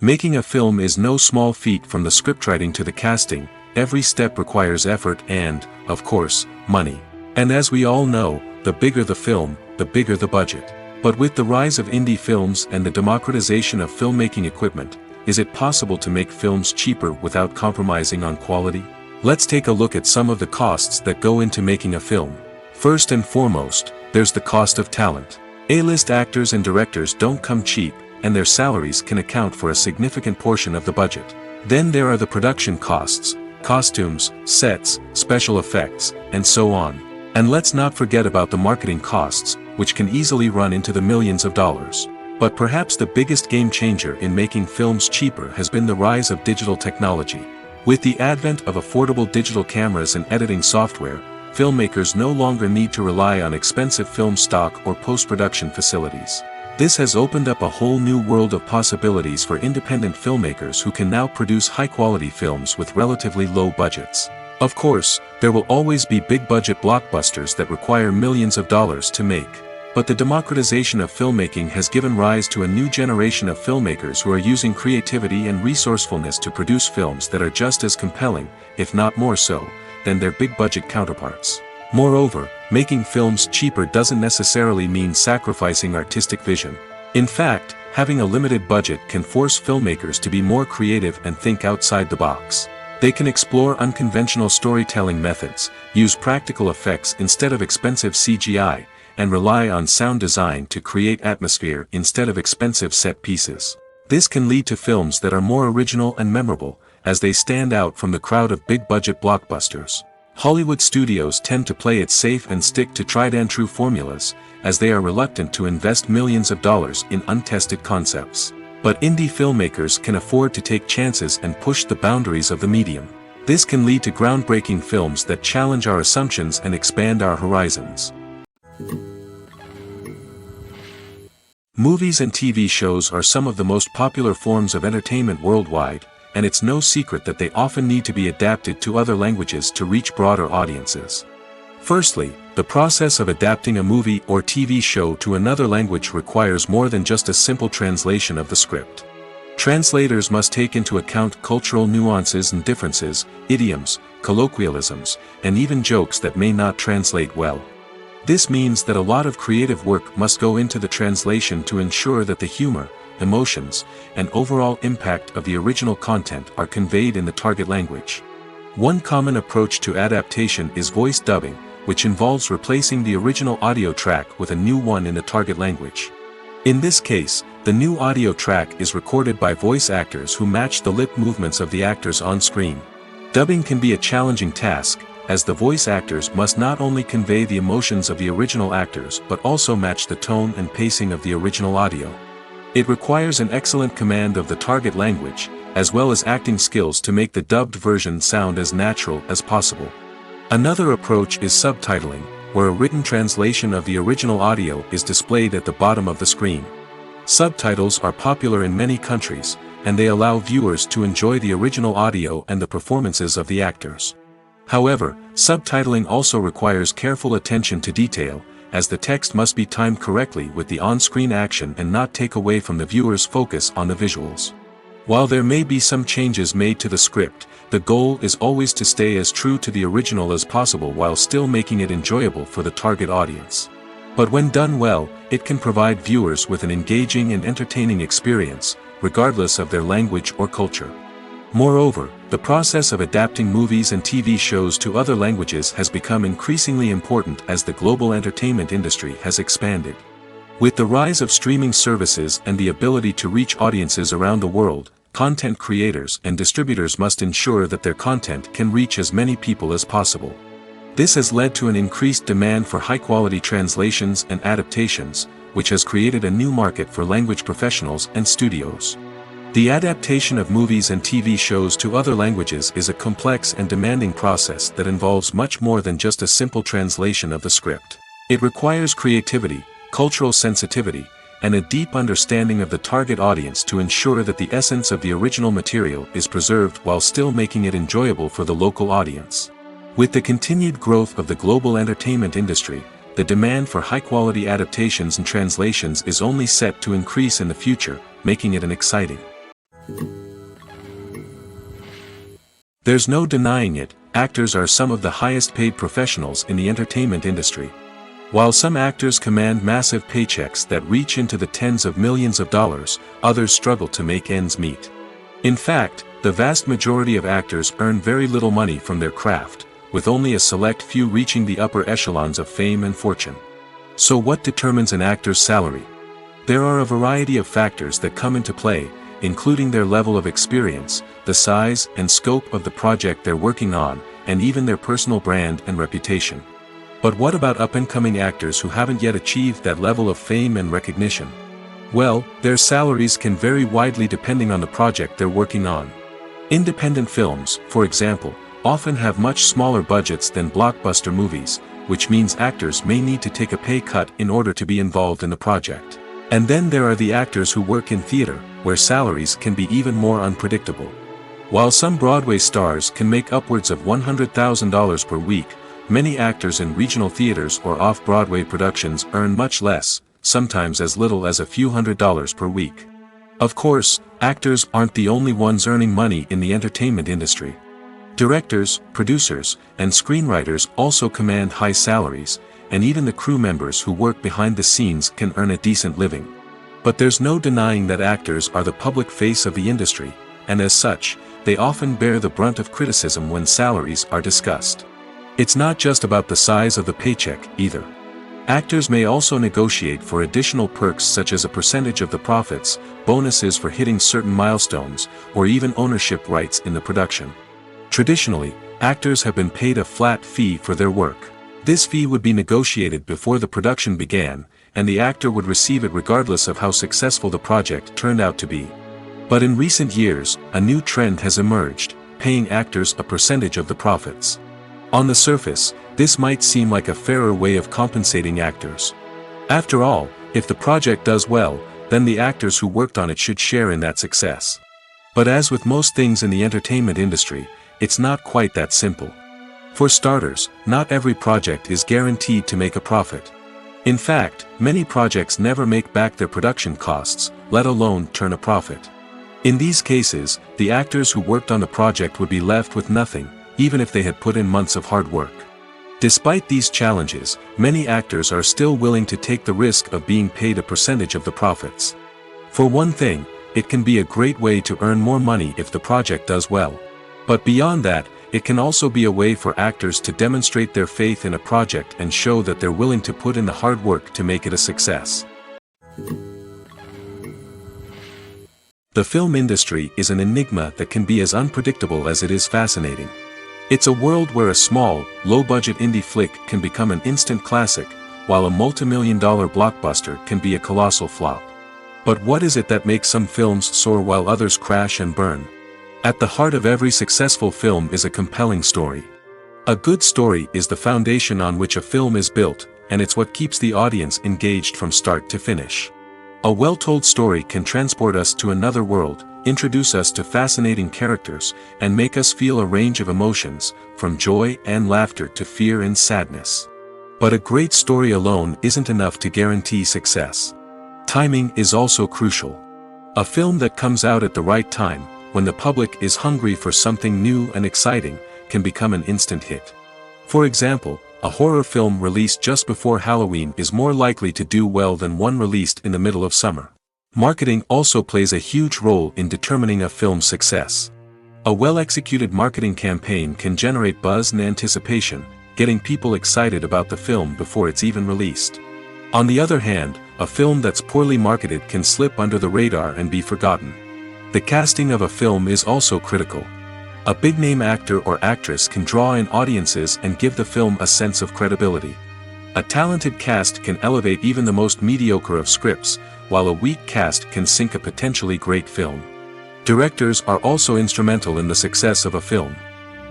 Making a film is no small feat. From the scriptwriting to the casting, every step requires effort and, of course, money. And as we all know, the bigger the film, the bigger the budget. But with the rise of indie films and the democratization of filmmaking equipment, is it possible to make films cheaper without compromising on quality? Let's take a look at some of the costs that go into making a film. First and foremost, there's the cost of talent. A-list actors and directors don't come cheap, and their salaries can account for a significant portion of the budget. Then there are the production costs, costumes, sets, special effects, and so on. And let's not forget about the marketing costs, which can easily run into the millions of dollars. But perhaps the biggest game changer in making films cheaper has been the rise of digital technology. With the advent of affordable digital cameras and editing software, filmmakers no longer need to rely on expensive film stock or post-production facilities. This has opened up a whole new world of possibilities for independent filmmakers who can now produce high-quality films with relatively low budgets. Of course, there will always be big-budget blockbusters that require millions of dollars to make. But the democratization of filmmaking has given rise to a new generation of filmmakers who are using creativity and resourcefulness to produce films that are just as compelling, if not more so, than their big-budget counterparts. Moreover, making films cheaper doesn't necessarily mean sacrificing artistic vision. In fact, having a limited budget can force filmmakers to be more creative and think outside the box. They can explore unconventional storytelling methods, use practical effects instead of expensive CGI, and rely on sound design to create atmosphere instead of expensive set pieces. This can lead to films that are more original and memorable, as they stand out from the crowd of big-budget blockbusters. Hollywood studios tend to play it safe and stick to tried-and-true formulas, as they are reluctant to invest millions of dollars in untested concepts. But indie filmmakers can afford to take chances and push the boundaries of the medium. This can lead to groundbreaking films that challenge our assumptions and expand our horizons. Movies and TV shows are some of the most popular forms of entertainment worldwide, and it's no secret that they often need to be adapted to other languages to reach broader audiences. Firstly, the process of adapting a movie or TV show to another language requires more than just a simple translation of the script. Translators must take into account cultural nuances and differences, idioms, colloquialisms, and even jokes that may not translate well. This means that a lot of creative work must go into the translation to ensure that the humor, emotions, and overall impact of the original content are conveyed in the target language. One common approach to adaptation is voice dubbing, which involves replacing the original audio track with a new one in the target language. In this case, the new audio track is recorded by voice actors who match the lip movements of the actors on screen. Dubbing can be a challenging task, as the voice actors must not only convey the emotions of the original actors but also match the tone and pacing of the original audio. It requires an excellent command of the target language, as well as acting skills to make the dubbed version sound as natural as possible. Another approach is subtitling, where a written translation of the original audio is displayed at the bottom of the screen. Subtitles are popular in many countries, and they allow viewers to enjoy the original audio and the performances of the actors. However, subtitling also requires careful attention to detail, as the text must be timed correctly with the on-screen action and not take away from the viewer's focus on the visuals. While there may be some changes made to the script, the goal is always to stay as true to the original as possible while still making it enjoyable for the target audience. But when done well, it can provide viewers with an engaging and entertaining experience, regardless of their language or culture. Moreover, the process of adapting movies and TV shows to other languages has become increasingly important as the global entertainment industry has expanded. With the rise of streaming services and the ability to reach audiences around the world, content creators and distributors must ensure that their content can reach as many people as possible. This has led to an increased demand for high-quality translations and adaptations, which has created a new market for language professionals and studios. The adaptation of movies and TV shows to other languages is a complex and demanding process that involves much more than just a simple translation of the script. It requires creativity, cultural sensitivity, and a deep understanding of the target audience to ensure that the essence of the original material is preserved while still making it enjoyable for the local audience. With the continued growth of the global entertainment industry, the demand for high-quality adaptations and translations is only set to increase in the future, making it exciting. There's no denying it, actors are some of the highest-paid professionals in the entertainment industry. While some actors command massive paychecks that reach into the tens of millions of dollars, others struggle to make ends meet. In fact, the vast majority of actors earn very little money from their craft, with only a select few reaching the upper echelons of fame and fortune. So what determines an actor's salary? There are a variety of factors that come into play, including their level of experience, the size and scope of the project they're working on, and even their personal brand and reputation. But what about up-and-coming actors who haven't yet achieved that level of fame and recognition? Well, their salaries can vary widely depending on the project they're working on. Independent films, for example, often have much smaller budgets than blockbuster movies, which means actors may need to take a pay cut in order to be involved in the project. And then there are the actors who work in theater, where salaries can be even more unpredictable. While some Broadway stars can make upwards of $100,000 per week, many actors in regional theaters or off-Broadway productions earn much less, sometimes as little as a few $100s per week. Of course, actors aren't the only ones earning money in the entertainment industry. Directors, producers, and screenwriters also command high salaries, and even the crew members who work behind the scenes can earn a decent living. But there's no denying that actors are the public face of the industry, and as such, they often bear the brunt of criticism when salaries are discussed. It's not just about the size of the paycheck, either. Actors may also negotiate for additional perks such as a percentage of the profits, bonuses for hitting certain milestones, or even ownership rights in the production. Traditionally, actors have been paid a flat fee for their work. This fee would be negotiated before the production began, and the actor would receive it regardless of how successful the project turned out to be. But in recent years, a new trend has emerged, paying actors a percentage of the profits. On the surface, this might seem like a fairer way of compensating actors. After all, if the project does well, then the actors who worked on it should share in that success. But as with most things in the entertainment industry, it's not quite that simple. For starters, not every project is guaranteed to make a profit. In fact, many projects never make back their production costs, let alone turn a profit. In these cases, the actors who worked on the project would be left with nothing, even if they had put in months of hard work. Despite these challenges, many actors are still willing to take the risk of being paid a percentage of the profits. For one thing, it can be a great way to earn more money if the project does well. But beyond that, it can also be a way for actors to demonstrate their faith in a project and show that they're willing to put in the hard work to make it a success. The film industry is an enigma that can be as unpredictable as it is fascinating. It's a world where a small, low-budget indie flick can become an instant classic, while a multi-million-dollar blockbuster can be a colossal flop. But what is it that makes some films soar while others crash and burn? At the heart of every successful film is a compelling story. A good story is the foundation on which a film is built, and it's what keeps the audience engaged from start to finish. A well-told story can transport us to another world, introduce us to fascinating characters, and make us feel a range of emotions, from joy and laughter to fear and sadness. But a great story alone isn't enough to guarantee success. Timing is also crucial. A film that comes out at the right time, when the public is hungry for something new and exciting, can become an instant hit. For example, a horror film released just before Halloween is more likely to do well than one released in the middle of summer. Marketing also plays a huge role in determining a film's success. A well-executed marketing campaign can generate buzz and anticipation, getting people excited about the film before it's even released. On the other hand, a film that's poorly marketed can slip under the radar and be forgotten. The casting of a film is also critical. A big-name actor or actress can draw in audiences and give the film a sense of credibility. A talented cast can elevate even the most mediocre of scripts, while a weak cast can sink a potentially great film. Directors are also instrumental in the success of a film.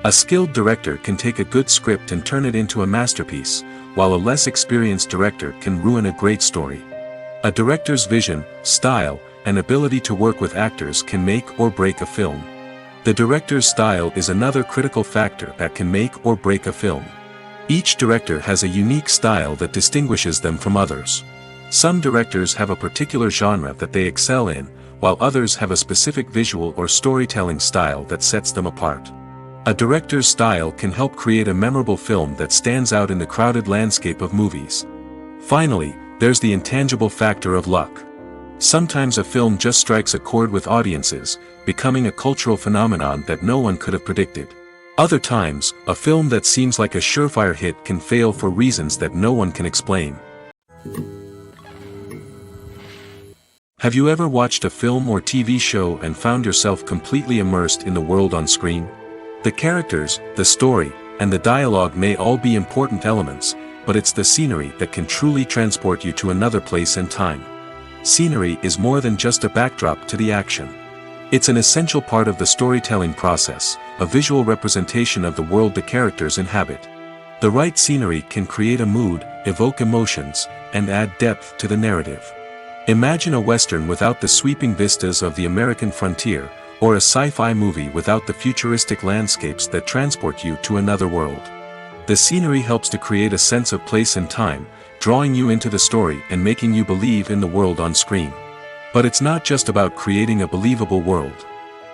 A skilled director can take a good script and turn it into a masterpiece, while a less experienced director can ruin a great story. A director's vision, style, and ability to work with actors can make or break a film. The director's style is another critical factor that can make or break a film. Each director has a unique style that distinguishes them from others. Some directors have a particular genre that they excel in, while others have a specific visual or storytelling style that sets them apart. A director's style can help create a memorable film that stands out in the crowded landscape of movies. Finally, there's the intangible factor of luck. Sometimes a film just strikes a chord with audiences, becoming a cultural phenomenon that no one could have predicted. Other times, a film that seems like a surefire hit can fail for reasons that no one can explain. Have you ever watched a film or TV show and found yourself completely immersed in the world on screen? The characters, the story, and the dialogue may all be important elements, but it's the scenery that can truly transport you to another place and time. Scenery is more than just a backdrop to the action. It's an essential part of the storytelling process, a visual representation of the world the characters inhabit. The right scenery can create a mood, evoke emotions, and add depth to the narrative. Imagine a Western without the sweeping vistas of the American frontier, or a sci-fi movie without the futuristic landscapes that transport you to another world. The scenery helps to create a sense of place and time, drawing you into the story and making you believe in the world on screen. But it's not just about creating a believable world.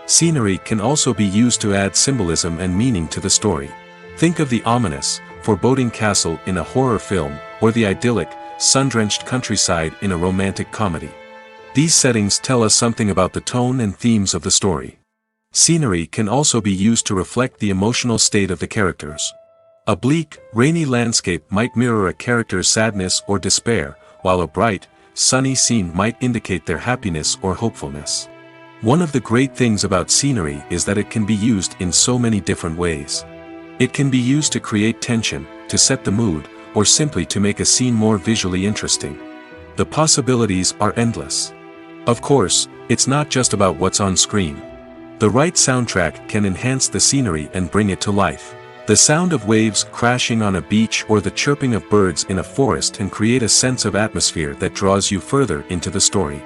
Scenery can also be used to add symbolism and meaning to the story. Think of the ominous, foreboding castle in a horror film, or the idyllic, sun-drenched countryside in a romantic comedy. These settings tell us something about the tone and themes of the story. Scenery can also be used to reflect the emotional state of the characters. A bleak, rainy landscape might mirror a character's sadness or despair, while a bright, sunny scene might indicate their happiness or hopefulness. One of the great things about scenery is that it can be used in so many different ways. It can be used to create tension, to set the mood, or simply to make a scene more visually interesting. The possibilities are endless. Of course, it's not just about what's on screen. The right soundtrack can enhance the scenery and bring it to life. The sound of waves crashing on a beach or the chirping of birds in a forest can create a sense of atmosphere that draws you further into the story.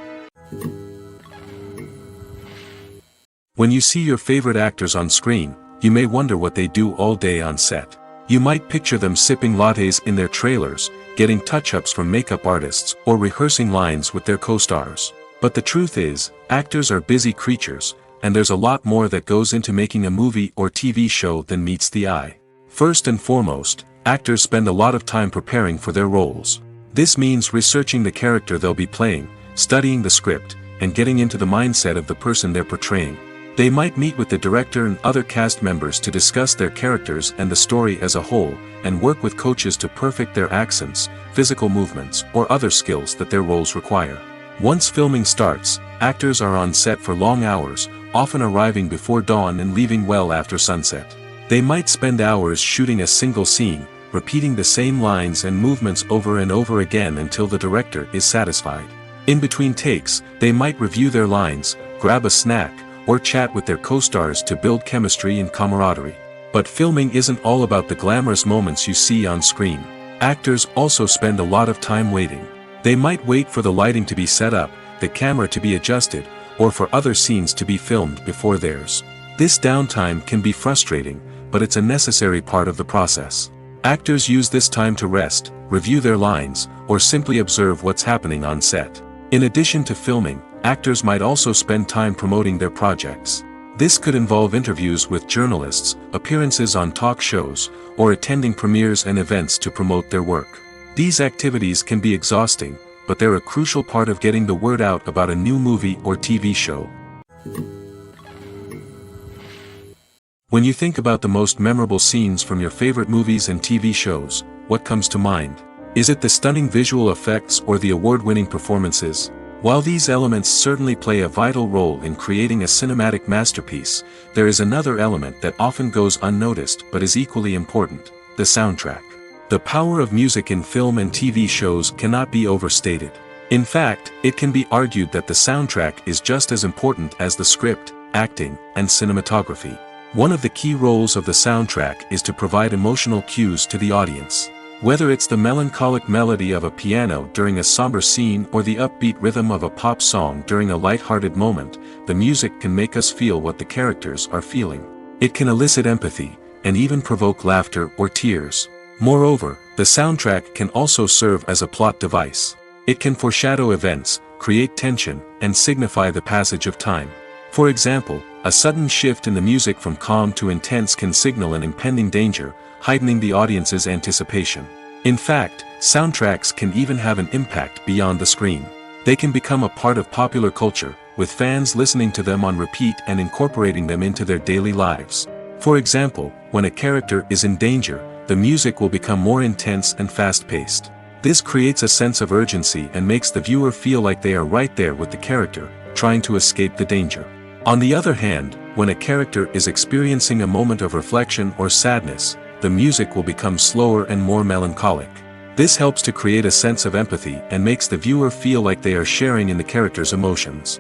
When you see your favorite actors on screen, you may wonder what they do all day on set. You might picture them sipping lattes in their trailers, getting touch-ups from makeup artists, or rehearsing lines with their co-stars. But the truth is, actors are busy creatures, and there's a lot more that goes into making a movie or TV show than meets the eye. First and foremost, actors spend a lot of time preparing for their roles. This means researching the character they'll be playing, studying the script, and getting into the mindset of the person they're portraying. They might meet with the director and other cast members to discuss their characters and the story as a whole, and work with coaches to perfect their accents, physical movements, or other skills that their roles require. Once filming starts, actors are on set for long hours, often arriving before dawn and leaving well after sunset. They might spend hours shooting a single scene, repeating the same lines and movements over and over again until the director is satisfied. In between takes, they might review their lines, grab a snack, or chat with their co-stars to build chemistry and camaraderie. But filming isn't all about the glamorous moments you see on screen. Actors also spend a lot of time waiting. They might wait for the lighting to be set up, the camera to be adjusted, or for other scenes to be filmed before theirs. This downtime can be frustrating, but it's a necessary part of the process. Actors use this time to rest, review their lines, or simply observe what's happening on set. In addition to filming, actors might also spend time promoting their projects. This could involve interviews with journalists, appearances on talk shows, or attending premieres and events to promote their work. These activities can be exhausting, but they're a crucial part of getting the word out about a new movie or TV show. When you think about the most memorable scenes from your favorite movies and TV shows, what comes to mind? Is it the stunning visual effects or the award-winning performances? While these elements certainly play a vital role in creating a cinematic masterpiece, there is another element that often goes unnoticed but is equally important: the soundtrack. The power of music in film and TV shows cannot be overstated. In fact, it can be argued that the soundtrack is just as important as the script, acting, and cinematography. One of the key roles of the soundtrack is to provide emotional cues to the audience. Whether it's the melancholic melody of a piano during a somber scene or the upbeat rhythm of a pop song during a light-hearted moment, the music can make us feel what the characters are feeling. It can elicit empathy, and even provoke laughter or tears. Moreover, the soundtrack can also serve as a plot device. It can foreshadow events, create tension, and signify the passage of time. For example, a sudden shift in the music from calm to intense can signal an impending danger, heightening the audience's anticipation. In fact, soundtracks can even have an impact beyond the screen. They can become a part of popular culture, with fans listening to them on repeat and incorporating them into their daily lives. For example, when a character is in danger, the music will become more intense and fast-paced. This creates a sense of urgency and makes the viewer feel like they are right there with the character, trying to escape the danger. On the other hand, when a character is experiencing a moment of reflection or sadness, the music will become slower and more melancholic. This helps to create a sense of empathy and makes the viewer feel like they are sharing in the character's emotions.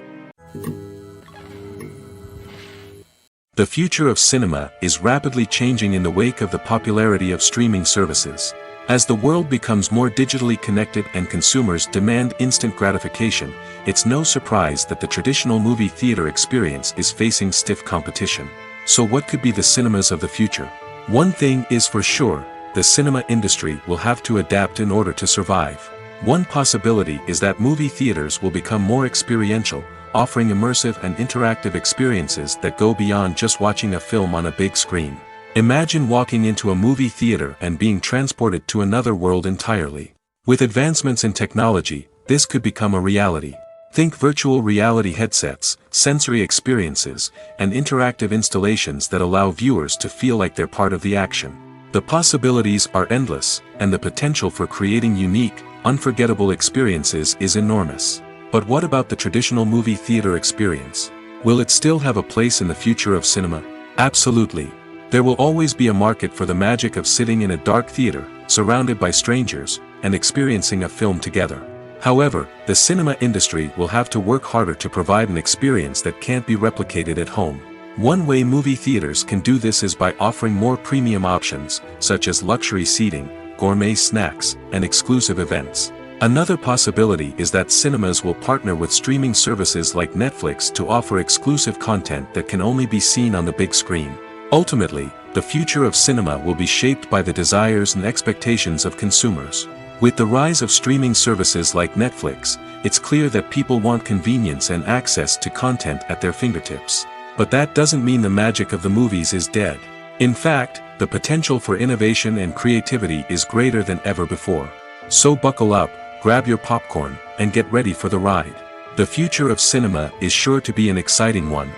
The future of cinema is rapidly changing in the wake of the popularity of streaming services. As the world becomes more digitally connected and consumers demand instant gratification, it's no surprise that the traditional movie theater experience is facing stiff competition. So what could be the cinemas of the future? One thing is for sure, the cinema industry will have to adapt in order to survive. One possibility is that movie theaters will become more experiential, offering immersive and interactive experiences that go beyond just watching a film on a big screen. Imagine walking into a movie theater and being transported to another world entirely. With advancements in technology, this could become a reality. Think virtual reality headsets, sensory experiences, and interactive installations that allow viewers to feel like they're part of the action. The possibilities are endless, and the potential for creating unique, unforgettable experiences is enormous. But what about the traditional movie theater experience? Will it still have a place in the future of cinema? Absolutely. There will always be a market for the magic of sitting in a dark theater, surrounded by strangers, and experiencing a film together. However, the cinema industry will have to work harder to provide an experience that can't be replicated at home. One way movie theaters can do this is by offering more premium options, such as luxury seating, gourmet snacks, and exclusive events. Another possibility is that cinemas will partner with streaming services like Netflix to offer exclusive content that can only be seen on the big screen. Ultimately, the future of cinema will be shaped by the desires and expectations of consumers. With the rise of streaming services like Netflix, it's clear that people want convenience and access to content at their fingertips. But that doesn't mean the magic of the movies is dead. In fact, the potential for innovation and creativity is greater than ever before. So buckle up, grab your popcorn, and get ready for the ride. The future of cinema is sure to be an exciting one.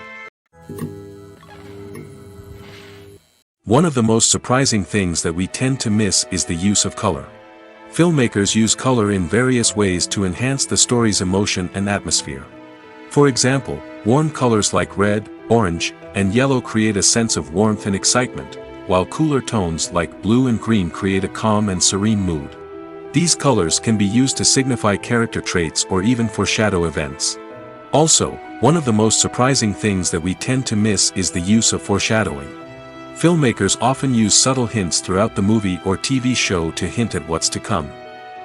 One of the most surprising things that we tend to miss is the use of color. Filmmakers use color in various ways to enhance the story's emotion and atmosphere. For example, warm colors like red, orange, and yellow create a sense of warmth and excitement, while cooler tones like blue and green create a calm and serene mood. These colors can be used to signify character traits or even foreshadow events. Also, One of the most surprising things that we tend to miss is the use of foreshadowing. Filmmakers often use subtle hints throughout the movie or TV show to hint at what's to come.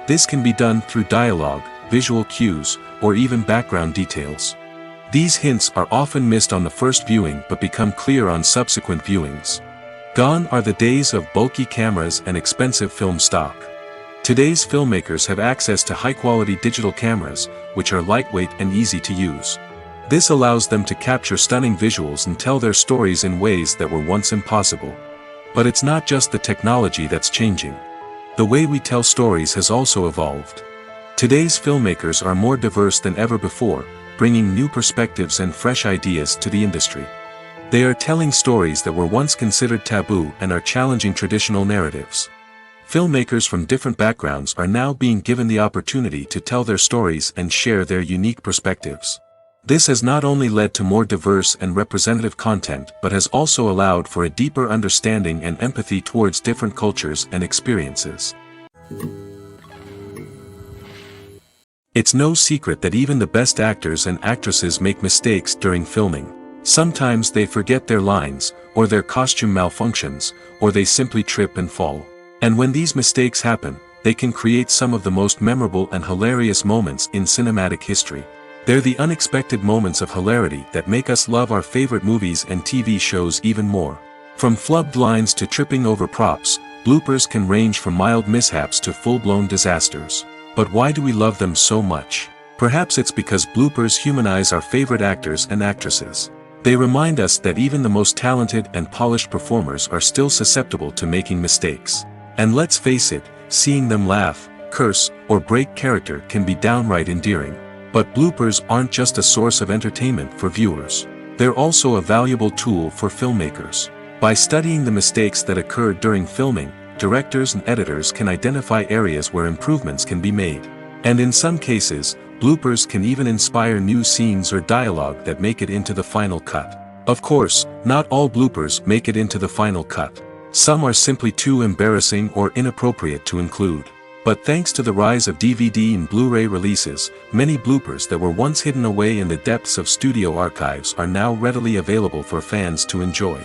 This can be done through dialogue, visual cues, or even background details. These hints are often missed on the first viewing but become clear on subsequent viewings. Gone are the days of bulky cameras and expensive film stock. Today's filmmakers have access to high-quality digital cameras, which are lightweight and easy to use. This allows them to capture stunning visuals and tell their stories in ways that were once impossible. But it's not just the technology that's changing. The way we tell stories has also evolved. Today's filmmakers are more diverse than ever before, bringing new perspectives and fresh ideas to the industry. They are telling stories that were once considered taboo and are challenging traditional narratives. Filmmakers from different backgrounds are now being given the opportunity to tell their stories and share their unique perspectives. This has not only led to more diverse and representative content but has also allowed for a deeper understanding and empathy towards different cultures and experiences. It's no secret that even the best actors and actresses make mistakes during filming. Sometimes they forget their lines, or their costume malfunctions, or they simply trip and fall. And when these mistakes happen, they can create some of the most memorable and hilarious moments in cinematic history. They're the unexpected moments of hilarity that make us love our favorite movies and TV shows even more. From flubbed lines to tripping over props, bloopers can range from mild mishaps to full-blown disasters. But why do we love them so much? Perhaps it's because bloopers humanize our favorite actors and actresses. They remind us that even the most talented and polished performers are still susceptible to making mistakes. And let's face it, seeing them laugh, curse, or break character can be downright endearing. But bloopers aren't just a source of entertainment for viewers. They're also a valuable tool for filmmakers. By studying the mistakes that occurred during filming, directors and editors can identify areas where improvements can be made. And in some cases, bloopers can even inspire new scenes or dialogue that make it into the final cut. Of course, not all bloopers make it into the final cut. Some are simply too embarrassing or inappropriate to include. But thanks to the rise of DVD and Blu-ray releases, many bloopers that were once hidden away in the depths of studio archives are now readily available for fans to enjoy.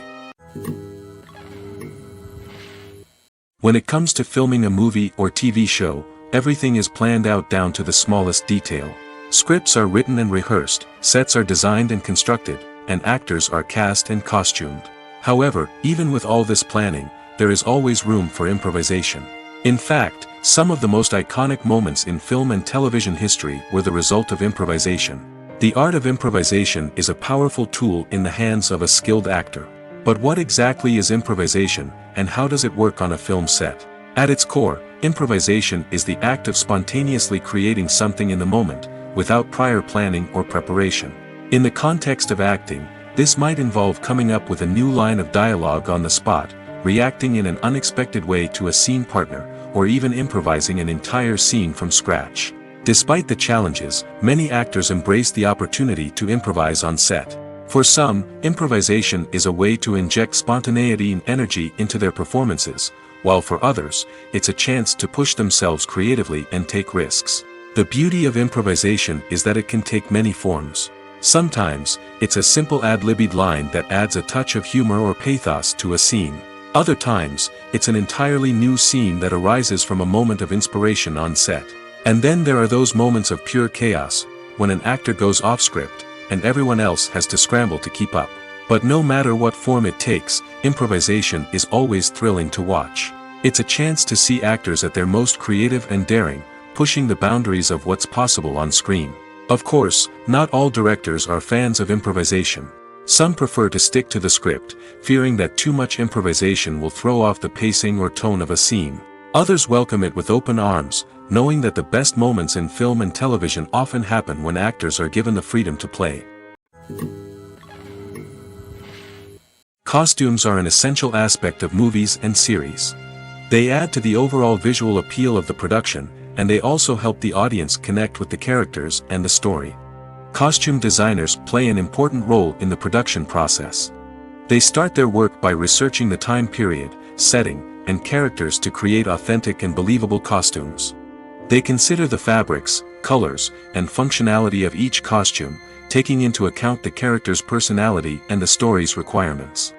When it comes to filming a movie or TV show, everything is planned out down to the smallest detail. Scripts are written and rehearsed, sets are designed and constructed, and actors are cast and costumed. However, even with all this planning, there is always room for improvisation. In fact, some of the most iconic moments in film and television history were the result of improvisation. The art of improvisation is a powerful tool in the hands of a skilled actor. But what exactly is improvisation, and how does it work on a film set? At its core, improvisation is the act of spontaneously creating something in the moment, without prior planning or preparation. In the context of acting, this might involve coming up with a new line of dialogue on the spot, reacting in an unexpected way to a scene partner, or even improvising an entire scene from scratch. Despite the challenges, many actors embrace the opportunity to improvise on set. For some, improvisation is a way to inject spontaneity and energy into their performances, while for others, it's a chance to push themselves creatively and take risks. The beauty of improvisation is that it can take many forms. Sometimes, it's a simple ad-libbed line that adds a touch of humor or pathos to a scene. Other times, it's an entirely new scene that arises from a moment of inspiration on set. And then there are those moments of pure chaos, when an actor goes off script, and everyone else has to scramble to keep up. But no matter what form it takes, improvisation is always thrilling to watch. It's a chance to see actors at their most creative and daring, pushing the boundaries of what's possible on screen. Of course, not all directors are fans of improvisation. Some prefer to stick to the script, fearing that too much improvisation will throw off the pacing or tone of a scene. Others welcome it with open arms, knowing that the best moments in film and television often happen when actors are given the freedom to play. Costumes are an essential aspect of movies and series. They add to the overall visual appeal of the production, and they also help the audience connect with the characters and the story. Costume designers play an important role in the production process. They start their work by researching the time period, setting, and characters to create authentic and believable costumes. They consider the fabrics, colors, and functionality of each costume, taking into account the character's personality and the story's requirements.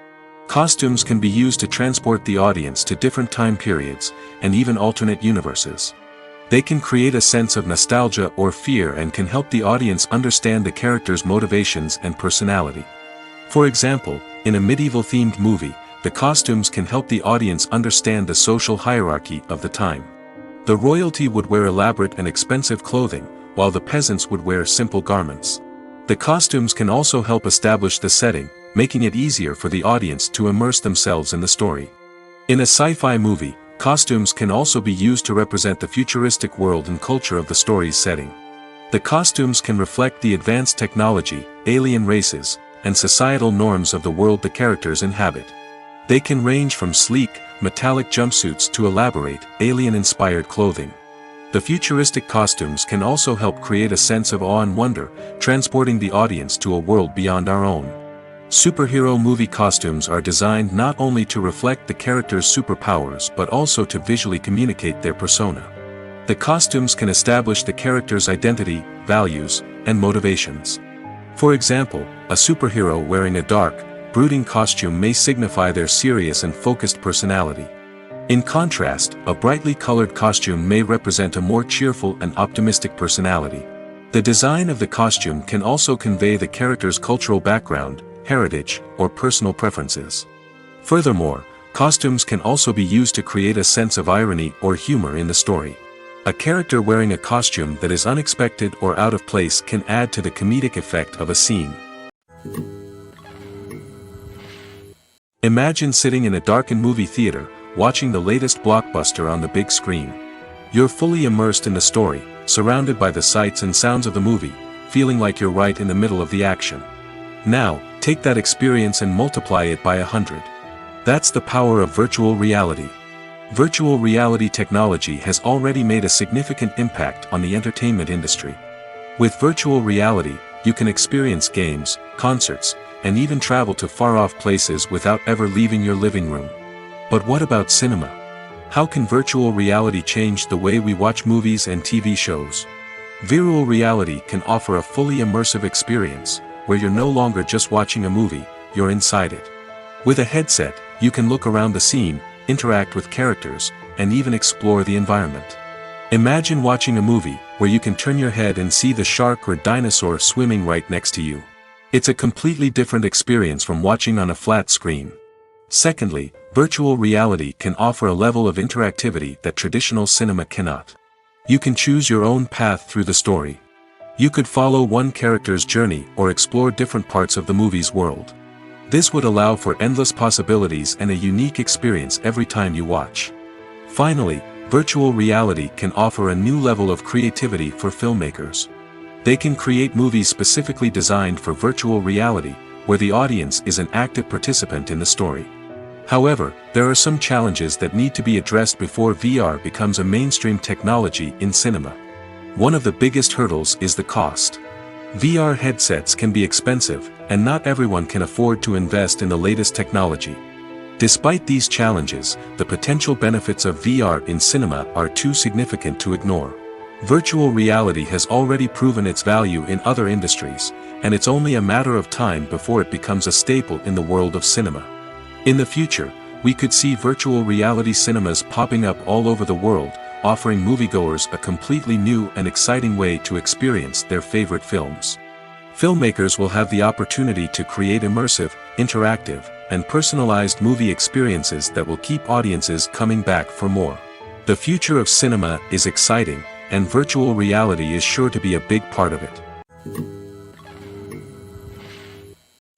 Costumes can be used to transport the audience to different time periods, and even alternate universes. They can create a sense of nostalgia or fear and can help the audience understand the character's motivations and personality. For example, in a medieval-themed movie, the costumes can help the audience understand the social hierarchy of the time. The royalty would wear elaborate and expensive clothing, while the peasants would wear simple garments. The costumes can also help establish the setting, making it easier for the audience to immerse themselves in the story. In a sci-fi movie, costumes can also be used to represent the futuristic world and culture of the story's setting. The costumes can reflect the advanced technology, alien races, and societal norms of the world the characters inhabit. They can range from sleek, metallic jumpsuits to elaborate, alien-inspired clothing. The futuristic costumes can also help create a sense of awe and wonder, transporting the audience to a world beyond our own. Superhero movie costumes are designed not only to reflect the character's superpowers but also to visually communicate their persona. The costumes can establish the character's identity, values, and motivations. For example, a superhero wearing a dark, brooding costume may signify their serious and focused personality. In contrast, a brightly colored costume may represent a more cheerful and optimistic personality. The design of the costume can also convey the character's cultural background, heritage, or personal preferences. Furthermore, costumes can also be used to create a sense of irony or humor in the story. A character wearing a costume that is unexpected or out of place can add to the comedic effect of a scene. Imagine sitting in a darkened movie theater, watching the latest blockbuster on the big screen. You're fully immersed in the story, surrounded by the sights and sounds of the movie, feeling like you're right in the middle of the action. Now, take that experience and multiply it by 100. That's the power of virtual reality. Virtual reality technology has already made a significant impact on the entertainment industry. With virtual reality, you can experience games, concerts, and even travel to far-off places without ever leaving your living room. But what about cinema? How can virtual reality change the way we watch movies and TV shows? Virtual reality can offer a fully immersive experience, where you're no longer just watching a movie, you're inside it. With a headset, you can look around the scene, interact with characters, and even explore the environment. Imagine watching a movie, where you can turn your head and see the shark or dinosaur swimming right next to you. It's a completely different experience from watching on a flat screen. Secondly, virtual reality can offer a level of interactivity that traditional cinema cannot. You can choose your own path through the story. You could follow one character's journey or explore different parts of the movie's world. This would allow for endless possibilities and a unique experience every time you watch. Finally, virtual reality can offer a new level of creativity for filmmakers. They can create movies specifically designed for virtual reality, where the audience is an active participant in the story. However, there are some challenges that need to be addressed before VR becomes a mainstream technology in cinema. One of the biggest hurdles is the cost. VR headsets can be expensive, and not everyone can afford to invest in the latest technology. Despite these challenges, the potential benefits of VR in cinema are too significant to ignore. Virtual reality has already proven its value in other industries, and it's only a matter of time before it becomes a staple in the world of cinema. In the future, we could see virtual reality cinemas popping up all over the world, offering moviegoers a completely new and exciting way to experience their favorite films. Filmmakers will have the opportunity to create immersive, interactive, and personalized movie experiences that will keep audiences coming back for more. The future of cinema is exciting, and virtual reality is sure to be a big part of it.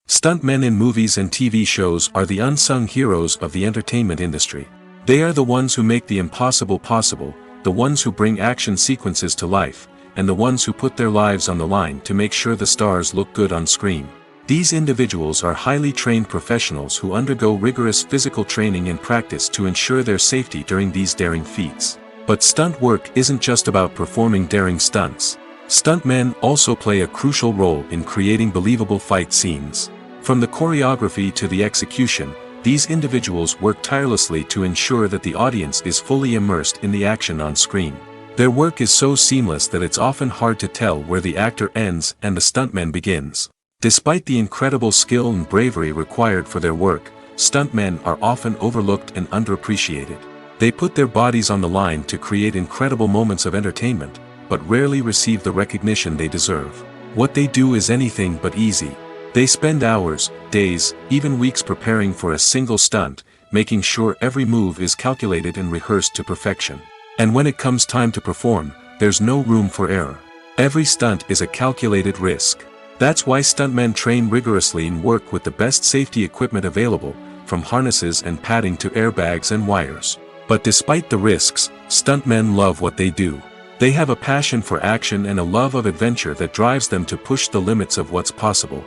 Stuntmen in movies and TV shows are the unsung heroes of the entertainment industry. They are the ones who make the impossible possible, the ones who bring action sequences to life, and the ones who put their lives on the line to make sure the stars look good on screen. These individuals are highly trained professionals who undergo rigorous physical training and practice to ensure their safety during these daring feats. But stunt work isn't just about performing daring stunts. Stuntmen also play a crucial role in creating believable fight scenes. From the choreography to the execution, these individuals work tirelessly to ensure that the audience is fully immersed in the action on screen. Their work is so seamless that it's often hard to tell where the actor ends and the stuntman begins. Despite the incredible skill and bravery required for their work, stuntmen are often overlooked and underappreciated. They put their bodies on the line to create incredible moments of entertainment, but rarely receive the recognition they deserve. What they do is anything but easy. They spend hours, days, even weeks preparing for a single stunt, making sure every move is calculated and rehearsed to perfection. And when it comes time to perform, there's no room for error. Every stunt is a calculated risk. That's why stuntmen train rigorously and work with the best safety equipment available, from harnesses and padding to airbags and wires. But despite the risks, stuntmen love what they do. They have a passion for action and a love of adventure that drives them to push the limits of what's possible.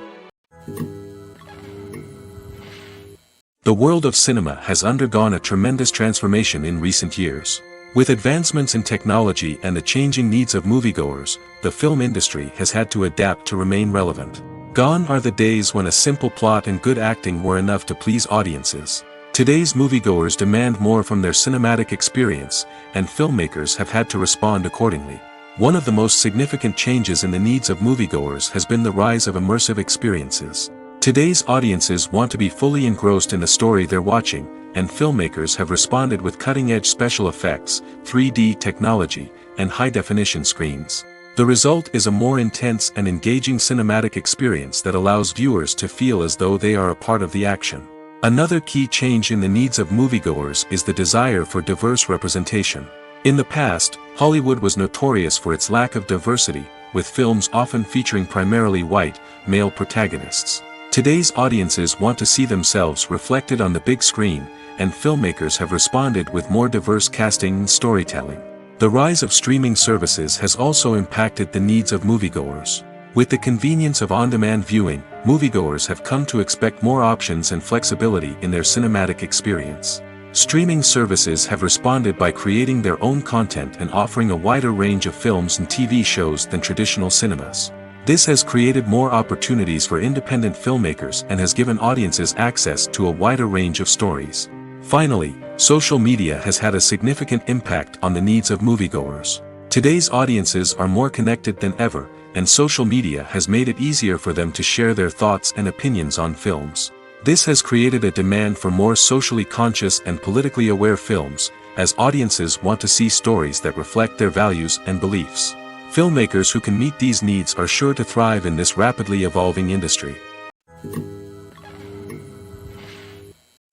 The world of cinema has undergone a tremendous transformation in recent years. With advancements in technology and the changing needs of moviegoers, the film industry has had to adapt to remain relevant. Gone are the days when a simple plot and good acting were enough to please audiences. Today's moviegoers demand more from their cinematic experience, and filmmakers have had to respond accordingly. One of the most significant changes in the needs of moviegoers has been the rise of immersive experiences. Today's audiences want to be fully engrossed in the story they're watching, and filmmakers have responded with cutting-edge special effects, 3D technology, and high-definition screens. The result is a more intense and engaging cinematic experience that allows viewers to feel as though they are a part of the action. Another key change in the needs of moviegoers is the desire for diverse representation. In the past, Hollywood was notorious for its lack of diversity, with films often featuring primarily white, male protagonists. Today's audiences want to see themselves reflected on the big screen, and filmmakers have responded with more diverse casting and storytelling. The rise of streaming services has also impacted the needs of moviegoers. With the convenience of on-demand viewing, moviegoers have come to expect more options and flexibility in their cinematic experience. Streaming services have responded by creating their own content and offering a wider range of films and TV shows than traditional cinemas. This has created more opportunities for independent filmmakers and has given audiences access to a wider range of stories. Finally, social media has had a significant impact on the needs of moviegoers. Today's audiences are more connected than ever, and social media has made it easier for them to share their thoughts and opinions on films. This has created a demand for more socially conscious and politically aware films, as audiences want to see stories that reflect their values and beliefs. Filmmakers who can meet these needs are sure to thrive in this rapidly evolving industry.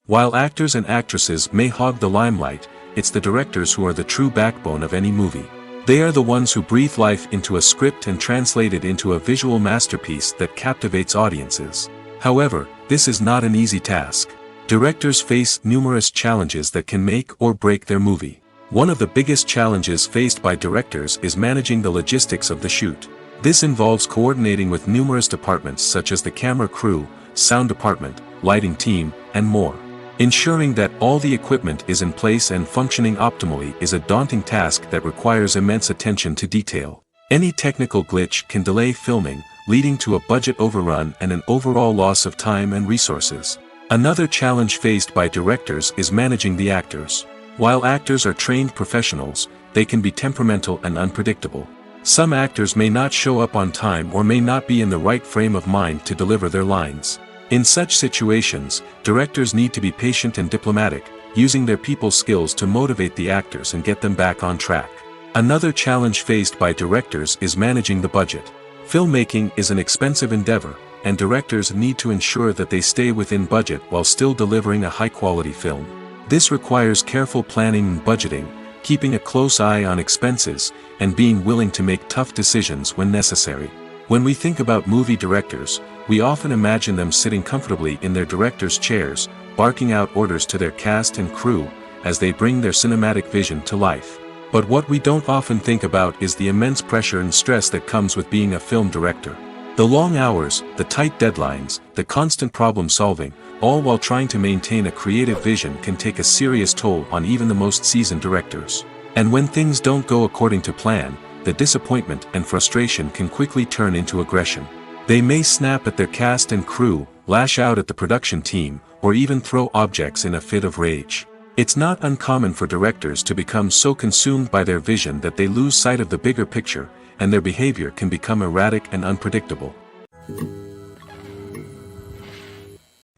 While actors and actresses may hog the limelight, it's the directors who are the true backbone of any movie. They are the ones who breathe life into a script and translate it into a visual masterpiece that captivates audiences. However, this is not an easy task. Directors face numerous challenges that can make or break their movie. One of the biggest challenges faced by directors is managing the logistics of the shoot. This involves coordinating with numerous departments such as the camera crew, sound department, lighting team, and more. Ensuring that all the equipment is in place and functioning optimally is a daunting task that requires immense attention to detail. Any technical glitch can delay filming, leading to a budget overrun and an overall loss of time and resources. Another challenge faced by directors is managing the actors. While actors are trained professionals, they can be temperamental and unpredictable. Some actors may not show up on time or may not be in the right frame of mind to deliver their lines. In such situations, directors need to be patient and diplomatic, using their people skills to motivate the actors and get them back on track. Another challenge faced by directors is managing the budget. Filmmaking is an expensive endeavor, and directors need to ensure that they stay within budget while still delivering a high-quality film. This requires careful planning and budgeting, keeping a close eye on expenses, and being willing to make tough decisions when necessary. When we think about movie directors, we often imagine them sitting comfortably in their director's chairs, barking out orders to their cast and crew, as they bring their cinematic vision to life. But what we don't often think about is the immense pressure and stress that comes with being a film director. The long hours, the tight deadlines, the constant problem solving, all while trying to maintain a creative vision can take a serious toll on even the most seasoned directors. And when things don't go according to plan, the disappointment and frustration can quickly turn into aggression. They may snap at their cast and crew, lash out at the production team, or even throw objects in a fit of rage. It's not uncommon for directors to become so consumed by their vision that they lose sight of the bigger picture, and their behavior can become erratic and unpredictable.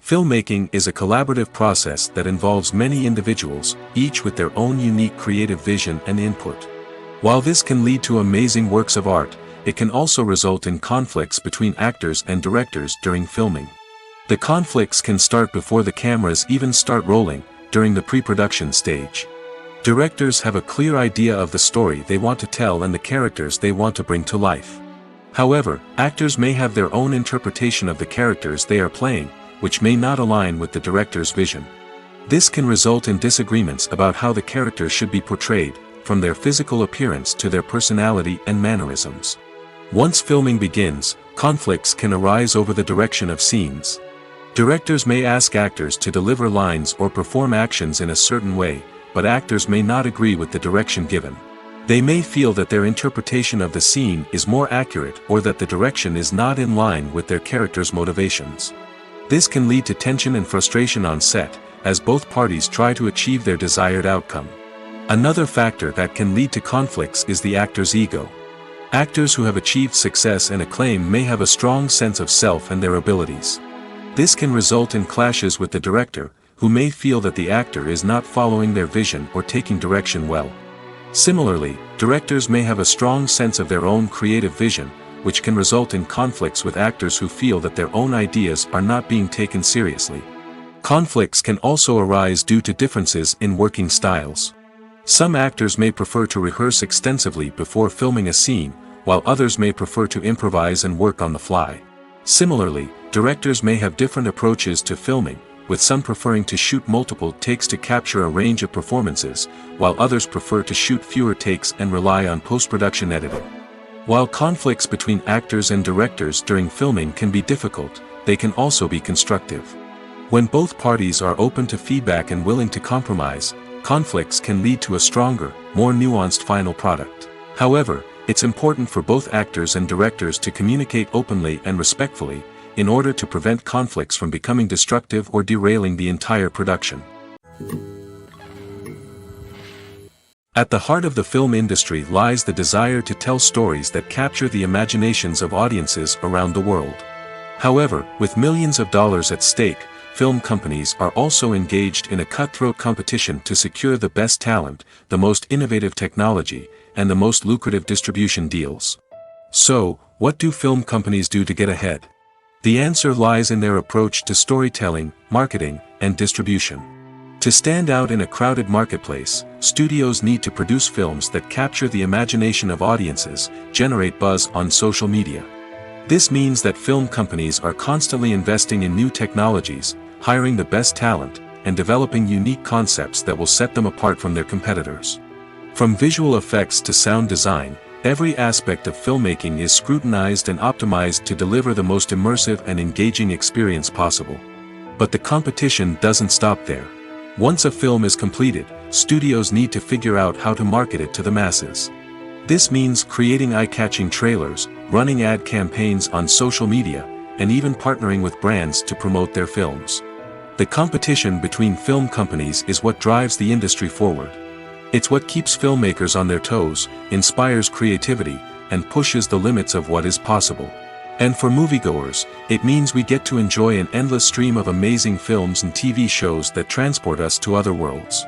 Filmmaking is a collaborative process that involves many individuals, each with their own unique creative vision and input. While this can lead to amazing works of art, it can also result in conflicts between actors and directors during filming. The conflicts can start before the cameras even start rolling, during the pre-production stage. Directors have a clear idea of the story they want to tell and the characters they want to bring to life. However, actors may have their own interpretation of the characters they are playing, which may not align with the director's vision. This can result in disagreements about how the characters should be portrayed, from their physical appearance to their personality and mannerisms. Once filming begins, conflicts can arise over the direction of scenes. Directors may ask actors to deliver lines or perform actions in a certain way, but actors may not agree with the direction given. They may feel that their interpretation of the scene is more accurate or that the direction is not in line with their character's motivations. This can lead to tension and frustration on set, as both parties try to achieve their desired outcome. Another factor that can lead to conflicts is the actor's ego. Actors who have achieved success and acclaim may have a strong sense of self and their abilities. This can result in clashes with the director, who may feel that the actor is not following their vision or taking direction well. Similarly, directors may have a strong sense of their own creative vision, which can result in conflicts with actors who feel that their own ideas are not being taken seriously. Conflicts can also arise due to differences in working styles. Some actors may prefer to rehearse extensively before filming a scene, while others may prefer to improvise and work on the fly. Similarly, directors may have different approaches to filming, with some preferring to shoot multiple takes to capture a range of performances, while others prefer to shoot fewer takes and rely on post-production editing. While conflicts between actors and directors during filming can be difficult, they can also be constructive. When both parties are open to feedback and willing to compromise, conflicts can lead to a stronger, more nuanced final product. However, it's important for both actors and directors to communicate openly and respectfully, in order to prevent conflicts from becoming destructive or derailing the entire production. At the heart of the film industry lies the desire to tell stories that capture the imaginations of audiences around the world. However, with millions of dollars at stake, film companies are also engaged in a cutthroat competition to secure the best talent, the most innovative technology, and the most lucrative distribution deals. So, what do film companies do to get ahead? The answer lies in their approach to storytelling, marketing, and distribution. To stand out in a crowded marketplace, studios need to produce films that capture the imagination of audiences, generate buzz on social media. This means that film companies are constantly investing in new technologies, hiring the best talent, and developing unique concepts that will set them apart from their competitors. From visual effects to sound design, every aspect of filmmaking is scrutinized and optimized to deliver the most immersive and engaging experience possible. But the competition doesn't stop there. Once a film is completed, studios need to figure out how to market it to the masses. This means creating eye-catching trailers, running ad campaigns on social media, and even partnering with brands to promote their films. The competition between film companies is what drives the industry forward. It's what keeps filmmakers on their toes, inspires creativity, and pushes the limits of what is possible. And for moviegoers, it means we get to enjoy an endless stream of amazing films and TV shows that transport us to other worlds.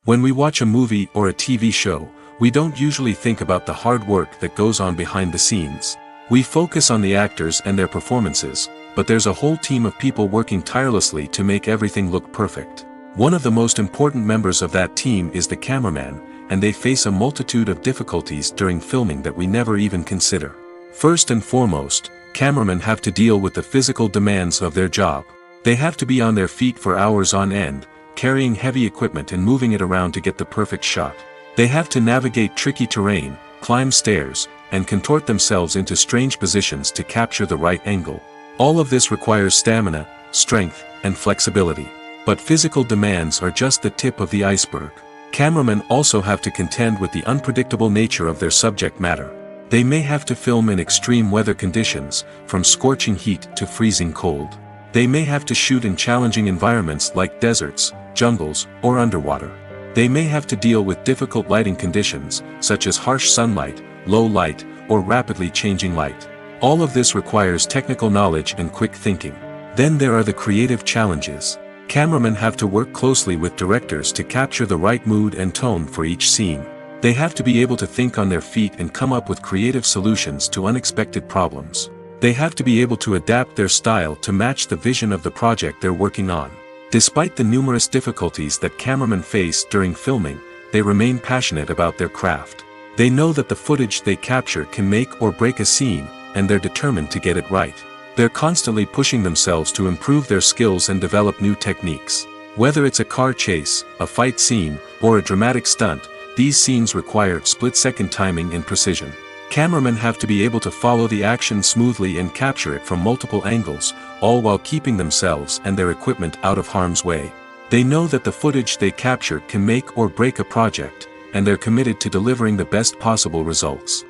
When we watch a movie or a TV show, we don't usually think about the hard work that goes on behind the scenes. We focus on the actors and their performances, but there's a whole team of people working tirelessly to make everything look perfect. One of the most important members of that team is the cameraman, and they face a multitude of difficulties during filming that we never even consider. First and foremost, cameramen have to deal with the physical demands of their job. They have to be on their feet for hours on end, carrying heavy equipment and moving it around to get the perfect shot. They have to navigate tricky terrain, climb stairs, and contort themselves into strange positions to capture the right angle. All of this requires stamina, strength, and flexibility. But physical demands are just the tip of the iceberg. Cameramen also have to contend with the unpredictable nature of their subject matter. They may have to film in extreme weather conditions, from scorching heat to freezing cold. They may have to shoot in challenging environments like deserts, jungles, or underwater. They may have to deal with difficult lighting conditions, such as harsh sunlight, low light, or rapidly changing light. All of this requires technical knowledge and quick thinking. Then there are the creative challenges. Cameramen have to work closely with directors to capture the right mood and tone for each scene. They have to be able to think on their feet and come up with creative solutions to unexpected problems. They have to be able to adapt their style to match the vision of the project they're working on. Despite the numerous difficulties that cameramen face during filming, they remain passionate about their craft. They know that the footage they capture can make or break a scene, and they're determined to get it right. They're constantly pushing themselves to improve their skills and develop new techniques. Whether it's a car chase, a fight scene, or a dramatic stunt, these scenes require split-second timing and precision. Cameramen have to be able to follow the action smoothly and capture it from multiple angles, all while keeping themselves and their equipment out of harm's way. They know that the footage they capture can make or break a project, and they're committed to delivering the best possible results.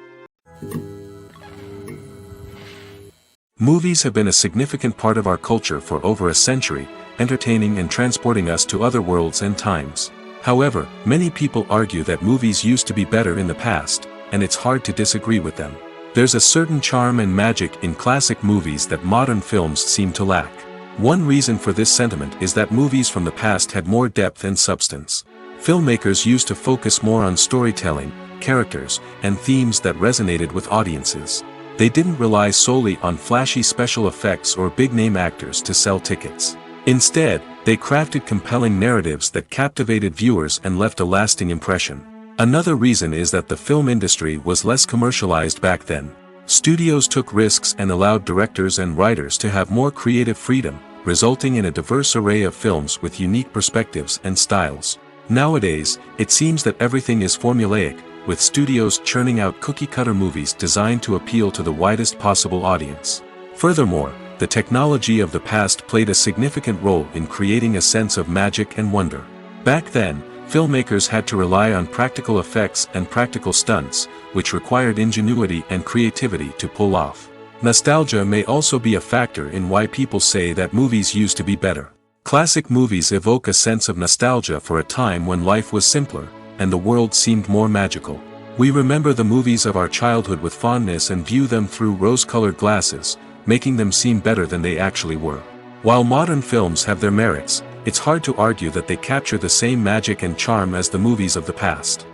Movies have been a significant part of our culture for over a century, entertaining and transporting us to other worlds and times. However, many people argue that movies used to be better in the past, and it's hard to disagree with them. There's a certain charm and magic in classic movies that modern films seem to lack. One reason for this sentiment is that movies from the past had more depth and substance. Filmmakers used to focus more on storytelling, characters, and themes that resonated with audiences. They didn't rely solely on flashy special effects or big-name actors to sell tickets. Instead, they crafted compelling narratives that captivated viewers and left a lasting impression. Another reason is that the film industry was less commercialized back then. Studios took risks and allowed directors and writers to have more creative freedom, resulting in a diverse array of films with unique perspectives and styles. Nowadays, it seems that everything is formulaic, with studios churning out cookie-cutter movies designed to appeal to the widest possible audience. Furthermore, the technology of the past played a significant role in creating a sense of magic and wonder. Back then, filmmakers had to rely on practical effects and practical stunts, which required ingenuity and creativity to pull off. Nostalgia may also be a factor in why people say that movies used to be better. Classic movies evoke a sense of nostalgia for a time when life was simpler, and the world seemed more magical. We remember the movies of our childhood with fondness and view them through rose-colored glasses, making them seem better than they actually were. While modern films have their merits, it's hard to argue that they capture the same magic and charm as the movies of the past.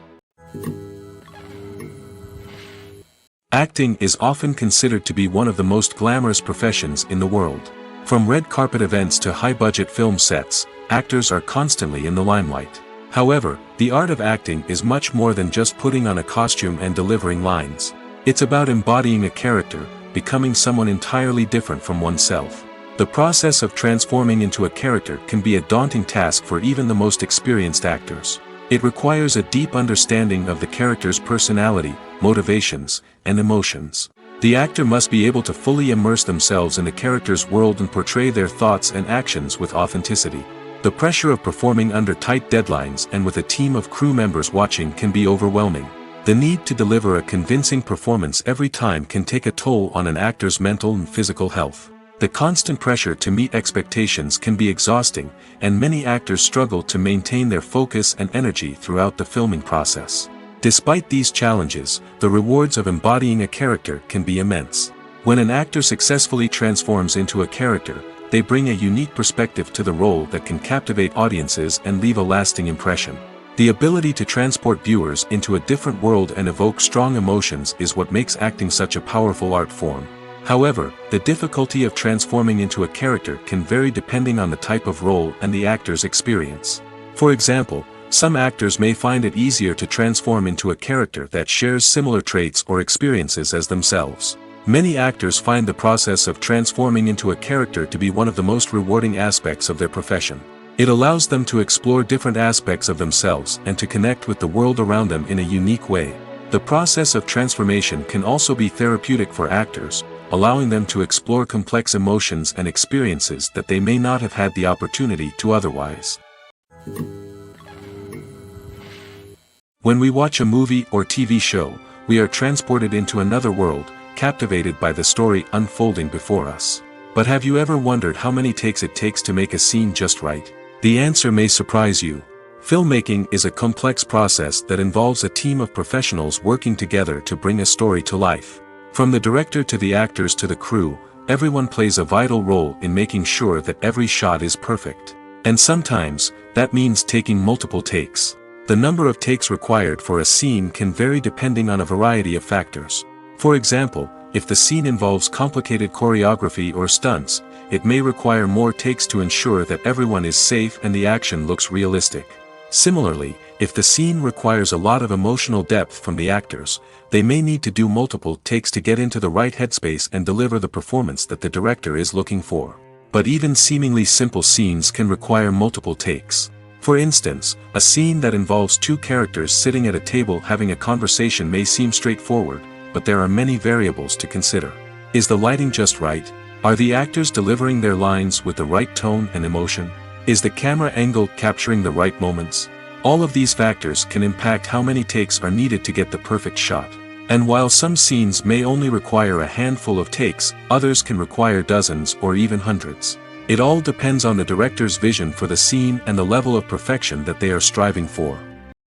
Acting is often considered to be one of the most glamorous professions in the world. From red carpet events to high-budget film sets, actors are constantly in the limelight. However, the art of acting is much more than just putting on a costume and delivering lines. It's about embodying a character, becoming someone entirely different from oneself. The process of transforming into a character can be a daunting task for even the most experienced actors. It requires a deep understanding of the character's personality, motivations, and emotions. The actor must be able to fully immerse themselves in the character's world and portray their thoughts and actions with authenticity. The pressure of performing under tight deadlines and with a team of crew members watching can be overwhelming. The need to deliver a convincing performance every time can take a toll on an actor's mental and physical health. The constant pressure to meet expectations can be exhausting, and many actors struggle to maintain their focus and energy throughout the filming process. Despite these challenges, the rewards of embodying a character can be immense. When an actor successfully transforms into a character, they bring a unique perspective to the role that can captivate audiences and leave a lasting impression. The ability to transport viewers into a different world and evoke strong emotions is what makes acting such a powerful art form. However, the difficulty of transforming into a character can vary depending on the type of role and the actor's experience. For example, some actors may find it easier to transform into a character that shares similar traits or experiences as themselves. Many actors find the process of transforming into a character to be one of the most rewarding aspects of their profession. It allows them to explore different aspects of themselves and to connect with the world around them in a unique way. The process of transformation can also be therapeutic for actors, allowing them to explore complex emotions and experiences that they may not have had the opportunity to otherwise. When we watch a movie or TV show, we are transported into another world, captivated by the story unfolding before us. But have you ever wondered how many takes it takes to make a scene just right? The answer may surprise you. Filmmaking is a complex process that involves a team of professionals working together to bring a story to life. From the director to the actors to the crew, everyone plays a vital role in making sure that every shot is perfect. And sometimes, that means taking multiple takes. The number of takes required for a scene can vary depending on a variety of factors. For example, if the scene involves complicated choreography or stunts, it may require more takes to ensure that everyone is safe and the action looks realistic. Similarly, if the scene requires a lot of emotional depth from the actors, they may need to do multiple takes to get into the right headspace and deliver the performance that the director is looking for. But even seemingly simple scenes can require multiple takes. For instance, a scene that involves two characters sitting at a table having a conversation may seem straightforward, but there are many variables to consider. Is the lighting just right? Are the actors delivering their lines with the right tone and emotion? Is the camera angle capturing the right moments? All of these factors can impact how many takes are needed to get the perfect shot. And while some scenes may only require a handful of takes, others can require dozens or even hundreds. It all depends on the director's vision for the scene and the level of perfection that they are striving for.